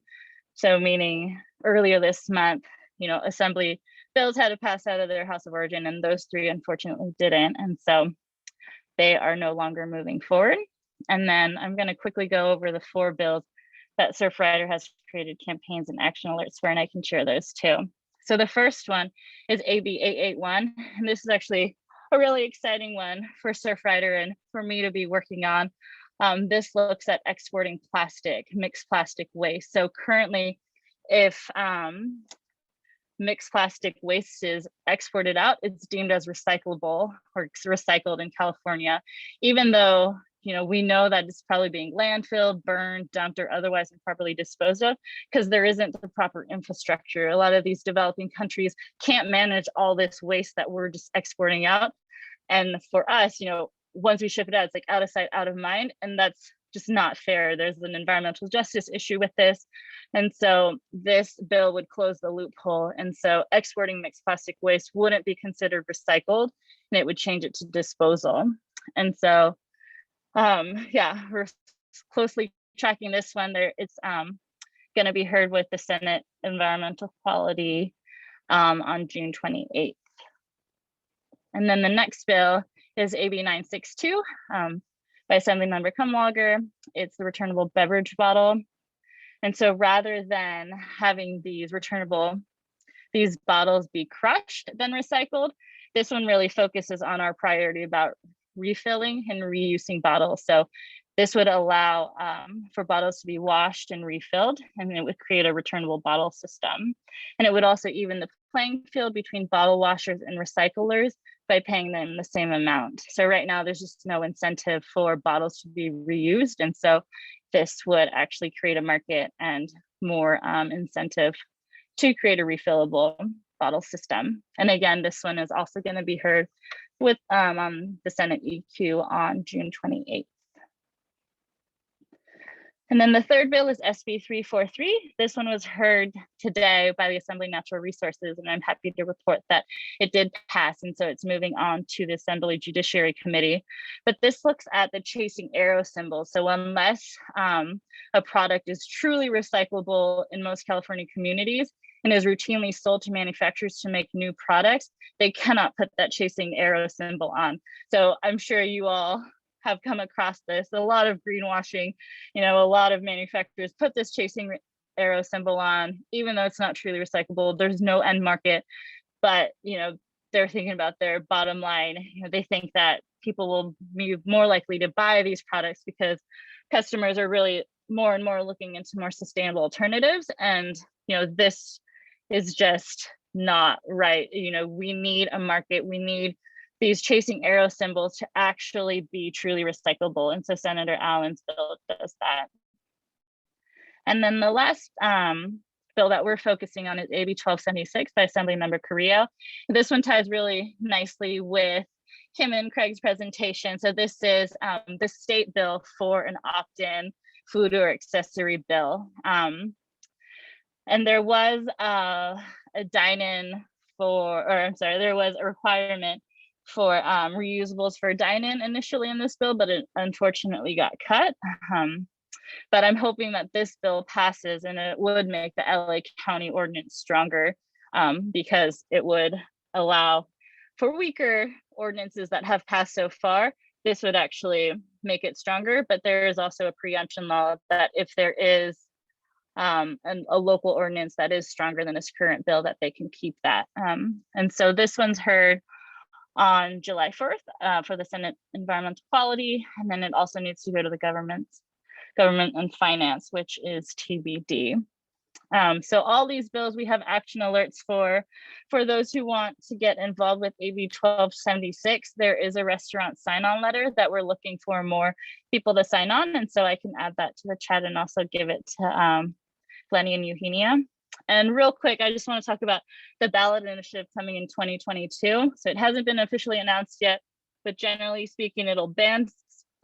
So meaning earlier this month, you know, Assembly bills had to pass out of their House of Origin, and those 3 unfortunately didn't. And so they are no longer moving forward. And then I'm going to quickly go over the 4 bills that Surfrider has created campaigns and action alerts for, and I can share those too. So the first one is AB 881, and this is actually a really exciting one for Surfrider and for me to be working on. This looks at exporting plastic, mixed plastic waste. So currently, if mixed plastic waste is exported out, it's deemed as recyclable or recycled in California, even though, you know, we know that it's probably being landfilled, burned, dumped, or otherwise improperly disposed of, because there isn't the proper infrastructure. A lot of these developing countries can't manage all this waste that we're just exporting out. And for us, you know, once we ship it out, it's like out of sight, out of mind. And that's just not fair. There's an environmental justice issue with this. And so this bill would close the loophole. And so exporting mixed plastic waste wouldn't be considered recycled, and it would change it to disposal. And so, yeah, we're closely tracking this one. It's going to be heard with the Senate Environmental Quality on June 28th. And then the next bill is AB 962 by Assemblymember Cadwallader. It's the returnable beverage bottle. And so rather than having these bottles be crushed then recycled, this one really focuses on our priority about refilling and reusing bottles. So this would allow for bottles to be washed and refilled, and it would create a returnable bottle system. And it would also even the playing field between bottle washers and recyclers by paying them the same amount. So right now there's just no incentive for bottles to be reused. And so this would actually create a market and more incentive to create a refillable bottle system. And again, this one is also going to be heard with the Senate EQ on June 28th. And then the third bill is SB 343. This one was heard today by the Assembly Natural Resources, and I'm happy to report that it did pass. And so it's moving on to the Assembly Judiciary Committee. But this looks at the chasing arrow symbol. So unless a product is truly recyclable in most California communities and is routinely sold to manufacturers to make new products, they cannot put that chasing arrow symbol on. So I'm sure you all have come across this, a lot of greenwashing, a lot of manufacturers put this chasing arrow symbol on, even though it's not truly recyclable. There's no end market, but they're thinking about their bottom line. They think that people will be more likely to buy these products because customers are really more and more looking into more sustainable alternatives. And this is just not right. We need a market. We need these chasing arrow symbols to actually be truly recyclable. And so Senator Allen's bill does that. And then the last bill that we're focusing on is AB 1276 by Assemblymember Carrillo. This one ties really nicely with Kim and Craig's presentation. So this is the state bill for an opt-in food or accessory bill. And there was a there was a requirement for reusables for dine-in initially in this bill, but it unfortunately got cut. But I'm hoping that this bill passes and it would make the LA County ordinance stronger because it would allow for weaker ordinances that have passed so far. This would actually make it stronger, but there is also a preemption law that if there is a local ordinance that is stronger than this current bill, that they can keep that. And so this one's heard on July 4th for the Senate Environmental Quality, and then it also needs to go to the Government and Finance, which is TBD. So all these bills, we have action alerts for those who want to get involved with AB 1276. There is a restaurant sign-on letter that we're looking for more people to sign on, and so I can add that to the chat and also give it to Lenny and Eugenia. And real quick, I just want to talk about the ballot initiative coming in 2022. So it hasn't been officially announced yet, but generally speaking, it'll ban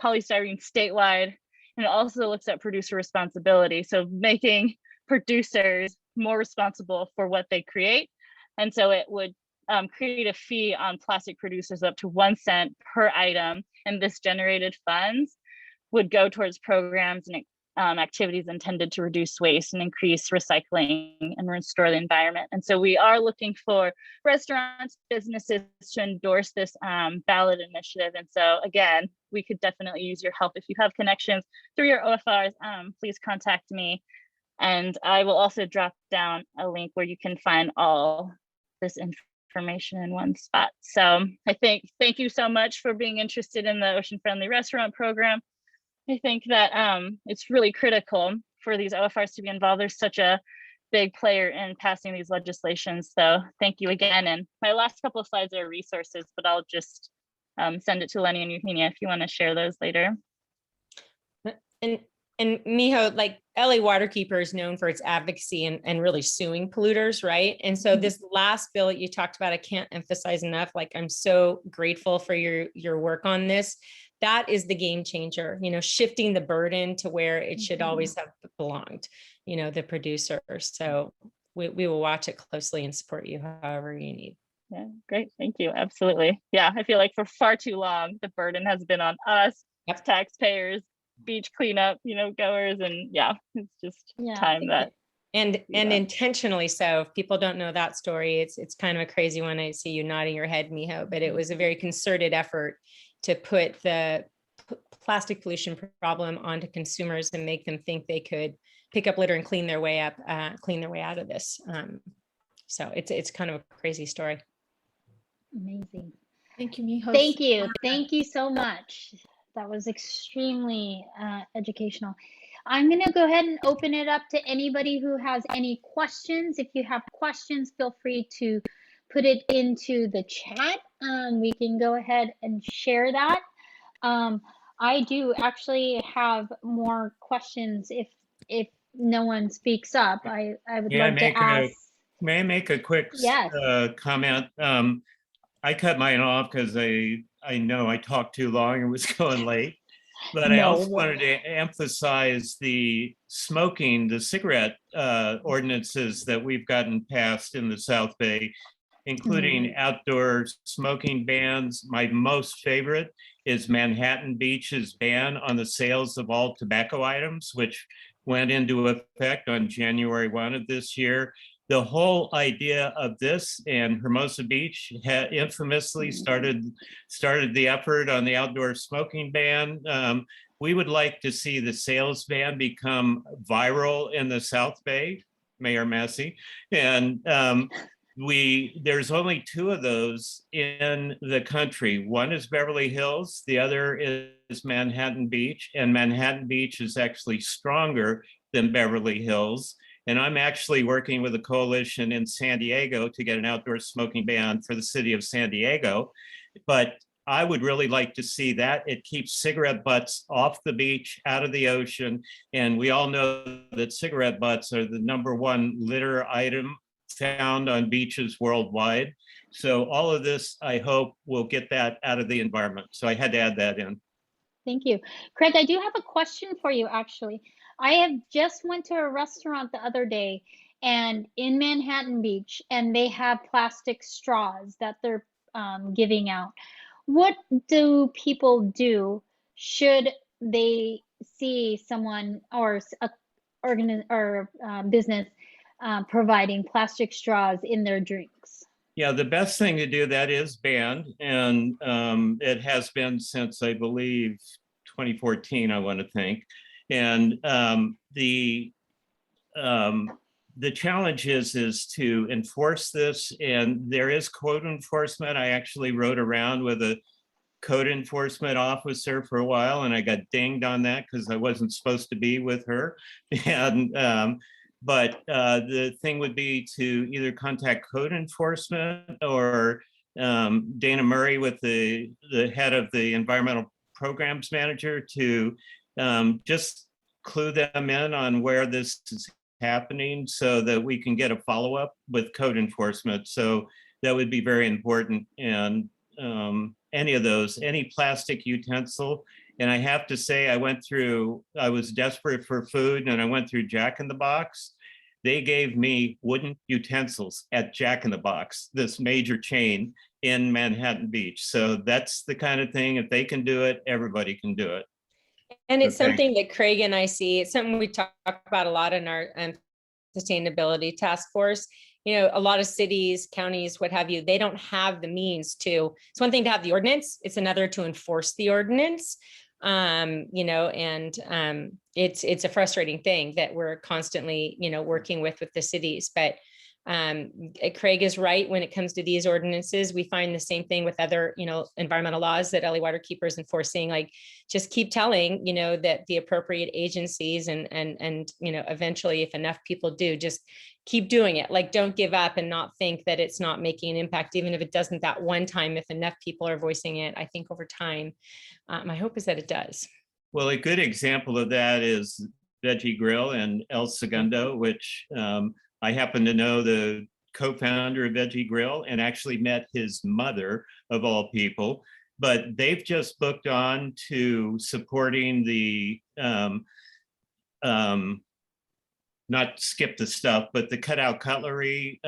polystyrene statewide. And it also looks at producer responsibility. So making producers more responsible for what they create. And so it would create a fee on plastic producers up to 1 cent per item. And this generated funds would go towards programs and activities intended to reduce waste and increase recycling and restore the environment. And so we are looking for restaurants, businesses to endorse this ballot initiative. And so again, we could definitely use your help. If you have connections through your OFRs, please contact me. And I will also drop down a link where you can find all this information in one spot. So thank you so much for being interested in the Ocean Friendly Restaurant Program. I think that it's really critical for these OFRs to be involved. There's such a big player in passing these legislations. So thank you again. And my last couple of slides are resources, but I'll just send it to Lenny and Eugenia if you want to share those later. And Miho, like LA Waterkeeper is known for its advocacy and really suing polluters, right? And so this last bill that you talked about, I can't emphasize enough, like I'm so grateful for your work on this. That is the game changer, shifting the burden to where it should always have belonged, the producer. So we will watch it closely and support you however you need. Yeah, great. Thank you. Absolutely. Yeah, I feel like for far too long, the burden has been on us, taxpayers, beach cleanup, goers, and yeah, it's just time that And Yeah. intentionally so. If people don't know that story, it's kind of a crazy one. I see you nodding your head, Miho, but it was a very concerted effort to put the plastic pollution problem onto consumers and make them think they could pick up litter and clean their way out of this. So it's kind of a crazy story. Amazing. Thank you, Miho. Thank you. Thank you so much. That was extremely educational. I'm going to go ahead and open it up to anybody who has any questions. If you have questions, feel free to put it into the chat. We can go ahead and share that. I do actually have more questions if no one speaks up. I would love to ask. May I make a quick Yes. comment? I cut mine off because I know I talked too long and was going late. But I also wanted to emphasize the cigarette ordinances that we've gotten passed in the South Bay, including outdoor smoking bans. My most favorite is Manhattan Beach's ban on the sales of all tobacco items, which went into effect on January 1 of this year. The whole idea of this, and Hermosa Beach had infamously started the effort on the outdoor smoking ban. We would like to see the sales ban become viral in the South Bay, Mayor Massey, and there's only 2 of those in the country. One is Beverly Hills, the other is Manhattan Beach, and Manhattan Beach is actually stronger than Beverly Hills. And I'm actually working with a coalition in San Diego to get an outdoor smoking ban for the city of San Diego. But I would really like to see that. It keeps cigarette butts off the beach, out of the ocean. And we all know that cigarette butts are the #1 litter item found on beaches worldwide. So all of this, I hope, will get that out of the environment. So I had to add that in. Thank you. Craig, I do have a question for you, actually. I have just went to a restaurant the other day and in Manhattan Beach, and they have plastic straws that they're giving out. What do people do should they see someone or a business providing plastic straws in their drinks? Yeah, the best thing to do, that is banned, and it has been since, I believe, 2014, I want to think. And the challenge is to enforce this, and there is code enforcement. I actually rode around with a code enforcement officer for a while, and I got dinged on that because I wasn't supposed to be with her. And but the thing would be to either contact code enforcement or Dana Murray with the head of the environmental programs manager to just clue them in on where this is happening so that we can get a follow-up with code enforcement. So that would be very important. And any of those, any plastic utensil. And I have to say, I was desperate for food and I went through Jack in the Box. They gave me wooden utensils at Jack in the Box, this major chain in Manhattan Beach. So that's the kind of thing, if they can do it, everybody can do it. And it's something that Craig and I see, it's something we talk about a lot in our sustainability task force. You know, a lot of cities, counties, what have you, they don't have the means to, it's one thing to have the ordinance, it's another to enforce the ordinance. You know, and it's a frustrating thing that we're constantly, you know, working with the cities. But Craig is right. When it comes to these ordinances, we find the same thing with other, you know, environmental laws that LA Waterkeeper is enforcing. Like, just keep telling, you know, that the appropriate agencies and you know, eventually, if enough people do, just keep doing it. Like, don't give up and not think that it's not making an impact, even if it doesn't that one time. If enough people are voicing it, I think over time, my hope is that it does. Well, a good example of that is Veggie Grill in El Segundo, which I happen to know the co-founder of Veggie Grill and actually met his mother, of all people. But they've just booked on to supporting the, not skip the stuff, but the cutout cutlery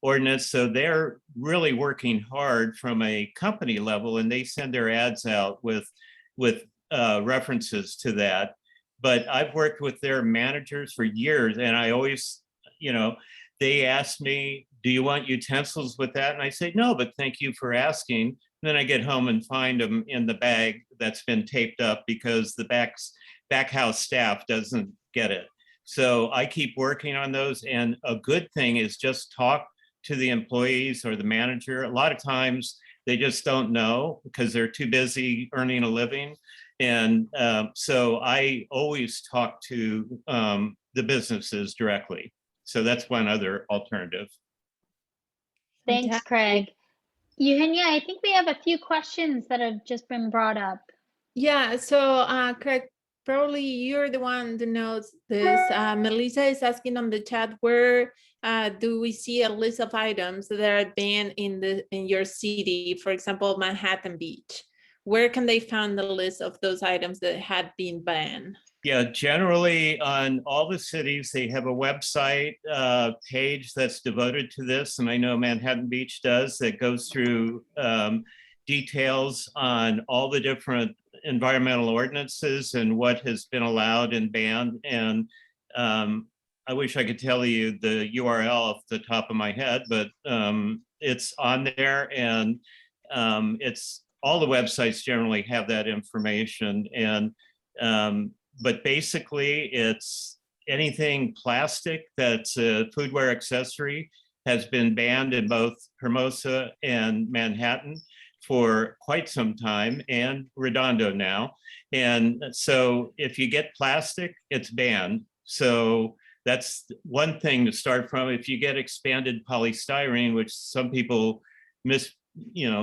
ordinance. So they're really working hard from a company level, and they send their ads out with references to that. but I've worked with their managers for years, and I always, they ask me, do you want utensils with that? And I say, no, but thank you for asking. And then I get home and find them in the bag that's been taped up because the back house staff doesn't get it. So I keep working on those. And a good thing is just talk to the employees or the manager. A lot of times they just don't know because they're too busy earning a living. And so I always talk to the businesses directly. So that's one other alternative. Thanks, Craig. Eugenia, I think we have a few questions that have just been brought up. Yeah, so Craig, probably you're the one that knows this. Melissa is asking on the chat, where do we see a list of items that are banned in your city? For example, Manhattan Beach. Where can they find the list of those items that had been banned? Yeah, generally on all the cities, they have a website page that's devoted to this. And I know Manhattan Beach does, that goes through details on all the different environmental ordinances and what has been allowed and banned. And I wish I could tell you the URL off the top of my head, but it's on there, and it's all the websites generally have that information. And but basically it's anything plastic that's a foodware accessory has been banned in both Hermosa and Manhattan for quite some time, and Redondo now. And so if you get plastic, it's banned. So that's one thing to start from. If you get expanded polystyrene, which some people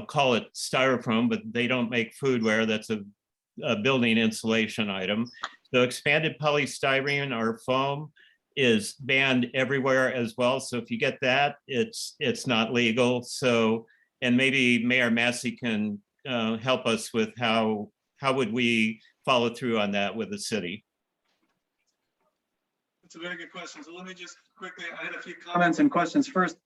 call it styrofoam, but they don't make foodware, that's a building insulation item. So expanded polystyrene or foam is banned everywhere as well. So if you get that, it's not legal. So, and maybe Mayor Massey can help us with how would we follow through on that with the city. That's a very good question. So let me just quickly, I had a few comments and questions. First,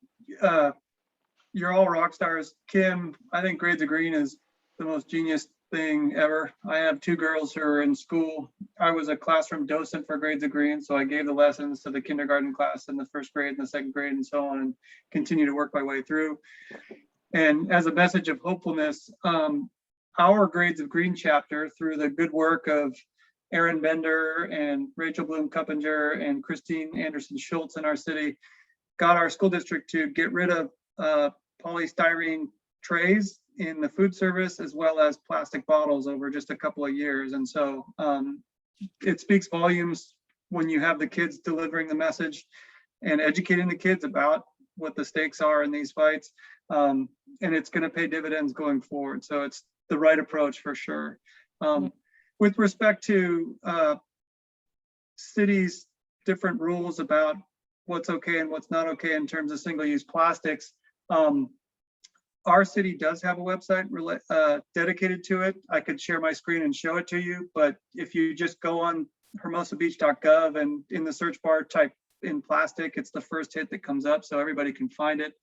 you're all rock stars. Kim, I think Grades of Green is the most genius thing ever. I have two girls who are in school. I was a classroom docent for Grades of Green, so I gave the lessons to the kindergarten class in the first grade and the second grade and so on, and continue to work my way through. And as a message of hopefulness, our Grades of Green chapter, through the good work of Erin Bender and Rachel Bloom Kuppinger and Christine Anderson Schultz in our city, got our school district to get rid of polystyrene trays in the food service, as well as plastic bottles over just a couple of years. And so it speaks volumes when you have the kids delivering the message and educating the kids about what the stakes are in these fights. And it's going to pay dividends going forward. So it's the right approach for sure. With respect to cities' different rules about what's okay and what's not okay in terms of single-use plastics, our city does have a website dedicated to it. I could share my screen and show it to you, but if you just go on hermosabeach.gov and in the search bar type in plastic, it's the first hit that comes up, so everybody can find it.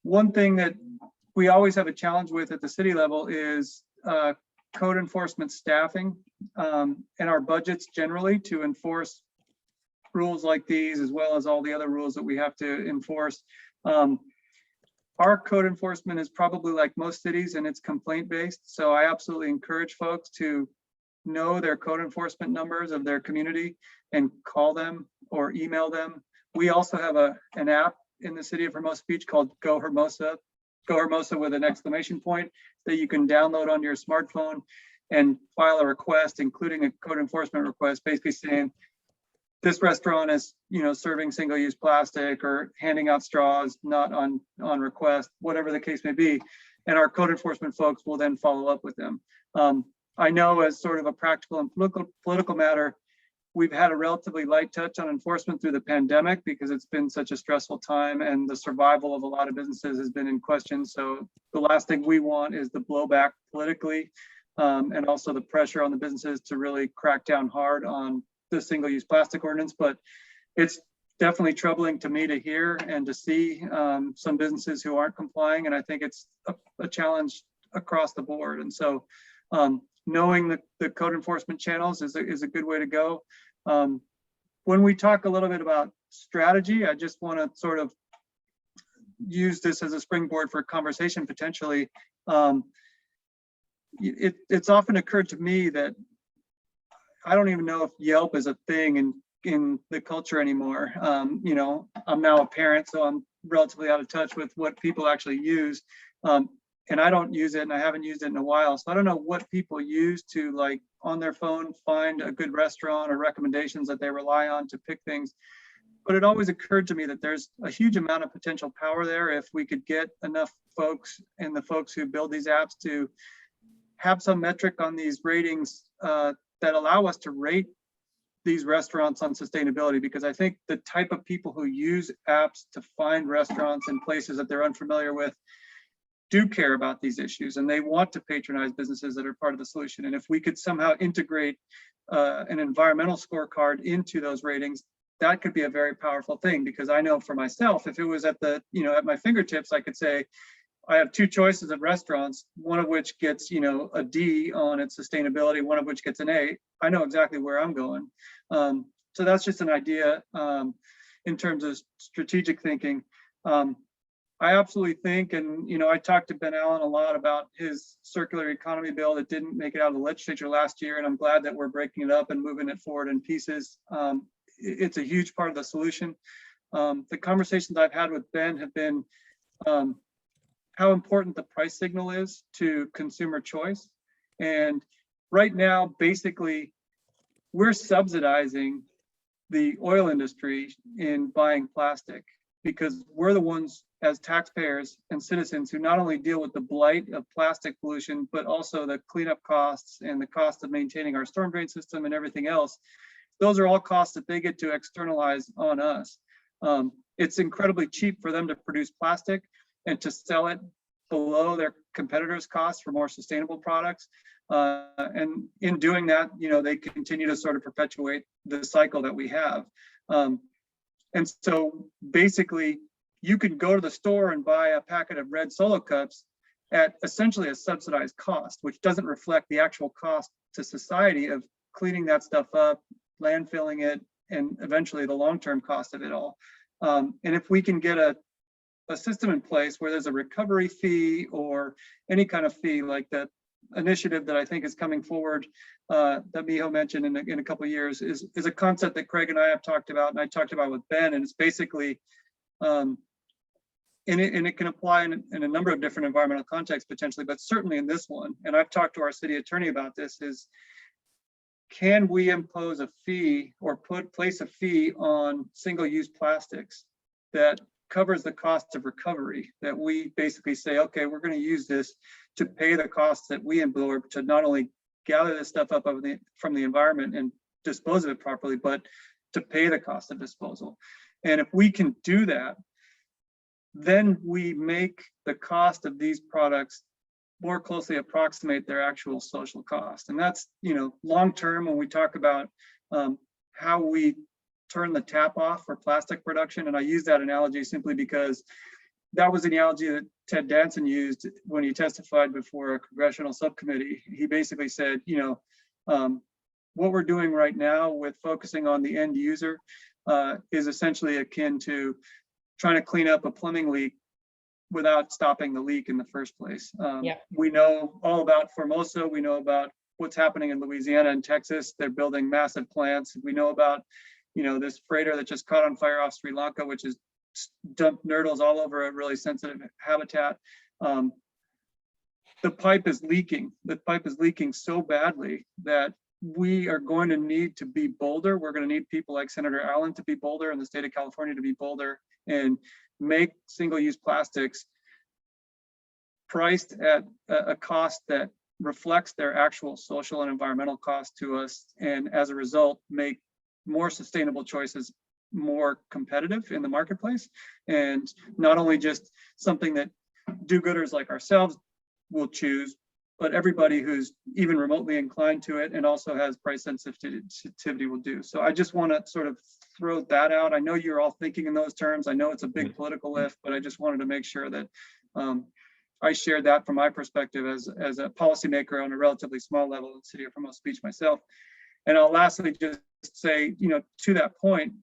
One thing that we always have a challenge with at the city level is code enforcement staffing and our budgets generally to enforce rules like these, as well as all the other rules that we have to enforce. Our code enforcement is probably like most cities, and it's complaint based. So I absolutely encourage folks to know their code enforcement numbers of their community and call them or email them. We also have an app in the city of Hermosa Beach called Go Hermosa with an exclamation point, that you can download on your smartphone and file a request, including a code enforcement request, basically saying this restaurant is, serving single-use plastic or handing out straws not on request, whatever the case may be. And our code enforcement folks will then follow up with them. I know, as sort of a practical and political matter, we've had a relatively light touch on enforcement through the pandemic because it's been such a stressful time and the survival of a lot of businesses has been in question. So the last thing we want is the blowback politically and also the pressure on the businesses to really crack down hard on the single-use plastic ordinance. But it's definitely troubling to me to hear and to see some businesses who aren't complying. And I think it's a challenge across the board. And so knowing the code enforcement channels is a good way to go. When we talk a little bit about strategy, I just want to sort of use this as a springboard for conversation potentially. It's often occurred to me that I don't even know if Yelp is a thing in the culture anymore. You know, I'm now a parent, so I'm relatively out of touch with what people actually use. And I don't use it, and I haven't used it in a while. So I don't know what people use to, like, on their phone, find a good restaurant or recommendations that they rely on to pick things. But it always occurred to me that there's a huge amount of potential power there if we could get enough folks and the folks who build these apps to have some metric on these ratings that allow us to rate these restaurants on sustainability, because I think the type of people who use apps to find restaurants in places that they're unfamiliar with do care about these issues, and they want to patronize businesses that are part of the solution. And if we could somehow integrate an environmental scorecard into those ratings, that could be a very powerful thing, because I know for myself, if it was at the, you know, at my fingertips, I could say, I have two choices of restaurants, one of which gets, you know, a D on its sustainability, one of which gets an A. I know exactly where I'm going. So that's just an idea in terms of strategic thinking. I absolutely think, and, you know, I talked to Ben Allen a lot about his circular economy bill that didn't make it out of the legislature last year, and I'm glad that we're breaking it up and moving it forward in pieces. It's a huge part of the solution. The conversations I've had with Ben have been how important the price signal is to consumer choice. And right now, basically, we're subsidizing the oil industry in buying plastic, because we're the ones as taxpayers and citizens who not only deal with the blight of plastic pollution, but also the cleanup costs and the cost of maintaining our storm drain system and everything else. Those are all costs that they get to externalize on us. It's incredibly cheap for them to produce plastic and to sell it below their competitors' costs for more sustainable products. And in doing that, you know, they continue to sort of perpetuate the cycle that we have. And so basically, you can go to the store and buy a packet of red Solo cups at essentially a subsidized cost, which doesn't reflect the actual cost to society of cleaning that stuff up, landfilling it, and eventually the long-term cost of it all. And if we can get a system in place where there's a recovery fee or any kind of fee, like the initiative that I think is coming forward that Miho mentioned in a couple of years, is a concept that Craig and I have talked about, and I talked about with Ben, and it's basically, and it can apply in a number of different environmental contexts potentially, but certainly in this one, and I've talked to our city attorney about this, is can we impose a fee or place a fee on single-use plastics that covers the cost of recovery, that we basically say, okay, we're going to use this to pay the costs that we absorb to not only gather this stuff up from the environment and dispose of it properly, but to pay the cost of disposal. And if we can do that, then we make the cost of these products more closely approximate their actual social cost. And that's, you know, long-term when we talk about how we turn the tap off for plastic production. And I use that analogy simply because that was the analogy that Ted Danson used when he testified before a congressional subcommittee. He basically said, you know, what we're doing right now with focusing on the end user is essentially akin to trying to clean up a plumbing leak without stopping the leak in the first place. We know all about Formosa. We know about what's happening in Louisiana and Texas. They're building massive plants. We know about, you know, this freighter that just caught on fire off Sri Lanka, which is dumped nurdles all over a really sensitive habitat. The pipe is leaking. The pipe is leaking so badly that we are going to need to be bolder. We're going to need people like Senator Allen to be bolder, and the state of California to be bolder, and make single-use plastics priced at a cost that reflects their actual social and environmental cost to us, and as a result, make more sustainable choices more competitive in the marketplace, and not only just something that do-gooders like ourselves will choose, but everybody who's even remotely inclined to it and also has price sensitivity will do. So I just want to sort of throw that out. I know you're all thinking in those terms. I know it's a big political lift, but I just wanted to make sure that I shared that from my perspective as a policymaker on a relatively small level in the city of Hermosa Beach myself. And I'll lastly just say, to that point,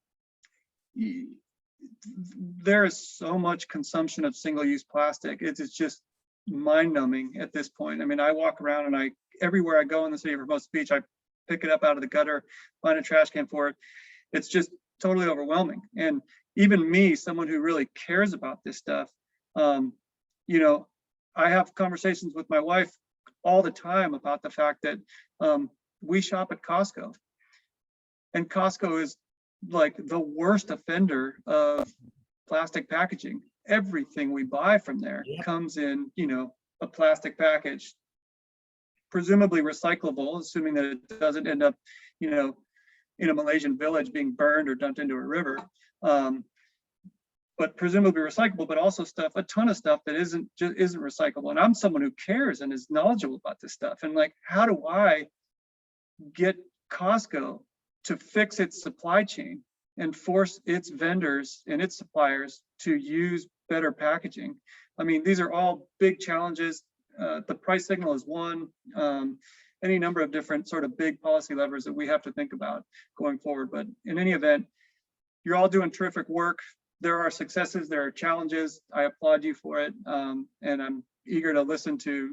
there is so much consumption of single-use plastic. It's just mind-numbing at this point. I mean, I walk around and everywhere I go in the city of Hermosa Beach, I pick it up out of the gutter, find a trash can for it. It's just totally overwhelming. And even me, someone who really cares about this stuff, I have conversations with my wife all the time about the fact that we shop at Costco, and Costco is like the worst offender of plastic packaging. Everything we buy from there comes in, a plastic package, presumably recyclable, assuming that it doesn't end up, in a Malaysian village being burned or dumped into a river. But presumably recyclable, but also a ton of stuff that isn't recyclable. And I'm someone who cares and is knowledgeable about this stuff. And like, how do I get Costco to fix its supply chain and force its vendors and its suppliers to use better packaging? I mean, these are all big challenges. The price signal is one. Any number of different sort of big policy levers that we have to think about going forward. But in any event, you're all doing terrific work. There are successes, there are challenges. I applaud you for it. And I'm eager to listen to,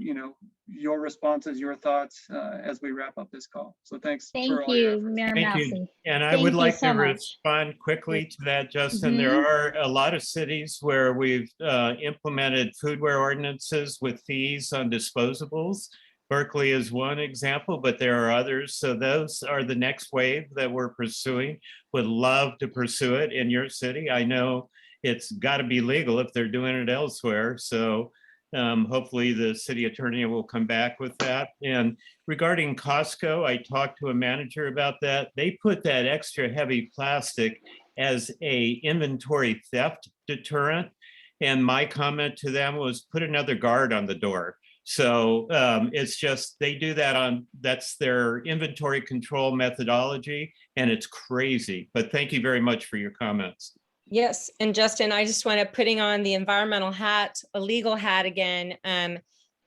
your responses, your thoughts as we wrap up this call. So thanks. Thank you, Mayor Thank Massey. you. And I would like to so much. respond quickly to that, Justin. There are a lot of cities where we've implemented foodware ordinances with fees on disposables. Berkeley is one example, but there are others. So those are the next wave that we're pursuing. Would love to pursue it in your city. I know it's got to be legal if they're doing it elsewhere. So hopefully the city attorney will come back with that. And regarding Costco, I talked to a manager about that. They put that extra heavy plastic as a inventory theft deterrent. And my comment to them was put another guard on the door. So it's just, they do that that's their inventory control methodology, and it's crazy. But thank you very much for your comments. Yes, and Justin, I just want to putting on the environmental hat, a legal hat again,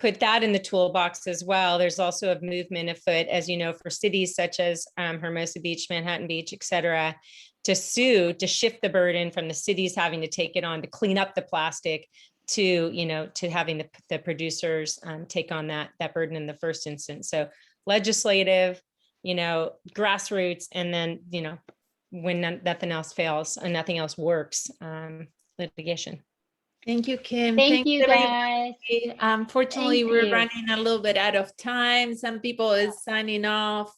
put that in the toolbox as well. There's also a movement afoot, as you know, for cities such as Hermosa Beach, Manhattan Beach, et cetera, to sue, to shift the burden from the cities having to take it on to clean up the plastic to, to having the producers take on that burden in the first instance. So legislative, grassroots, and then, when nothing else fails and nothing else works, litigation. Thank you, Kim. Thank you, everybody. guys. Unfortunately, Thank we're you. running a little bit out of time. Some people is signing off,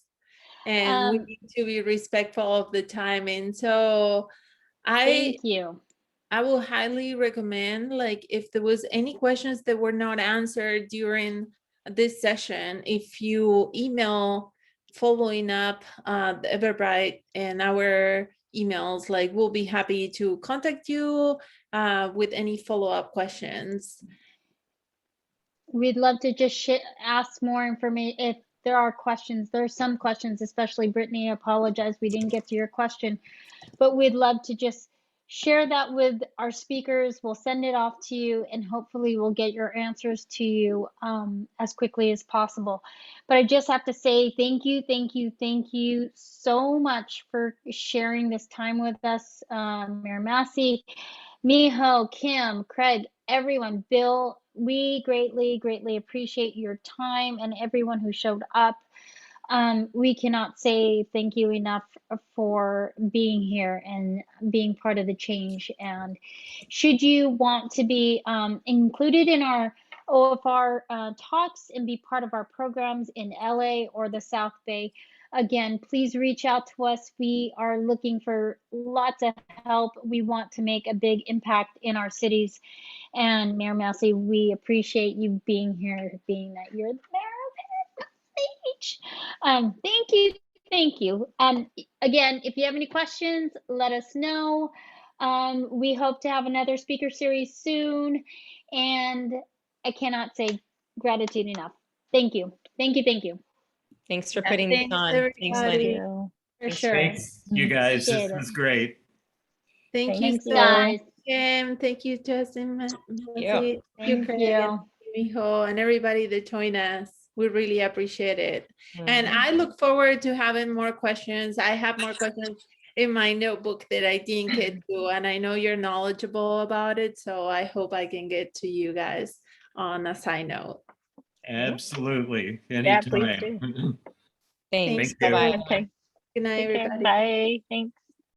and we need to be respectful of the timing. So Thank you. I will highly recommend, like, if there was any questions that were not answered during this session, if you email following up the Everbright and our emails, like, we'll be happy to contact you with any follow-up questions. We'd love to just ask more information if there are questions. There's some questions, especially Brittany, I apologize we didn't get to your question, but we'd love to just share that with our speakers. We'll send it off to you, and hopefully we'll get your answers to you as quickly as possible. But I just have to say thank you so much for sharing this time with us, Mayor Massey, Miho, Kim, Craig, everyone, Bill. We greatly appreciate your time and everyone who showed up. We cannot say thank you enough for being here and being part of the change. And should you want to be included in our OFR talks and be part of our programs in LA or the South Bay, again, please reach out to us. We are looking for lots of help. We want to make a big impact in our cities. And Mayor Massey, we appreciate you being here, being that you're the mayor of Beach. Thank you. Again, if you have any questions, let us know. We hope to have another speaker series soon, and I cannot say gratitude enough. Thank you. Thanks for putting this on. Thanks, Lenny. For sure. Thanks, you guys. This was great. Thank you, Thanks, guys. Kim. Thank you, Justin. Yeah. Thank you. Miho, and everybody that joined us. We really appreciate it. And Mhm. I look forward to having more questions. I have more questions in my notebook that I didn't get to, and I know you're knowledgeable about it, so I hope I can get to you guys on a side note. Absolutely. Yeah, please Anytime. do. Thanks. Thank you. Bye-bye. Okay, Good night, take care. everybody. Bye. Thanks.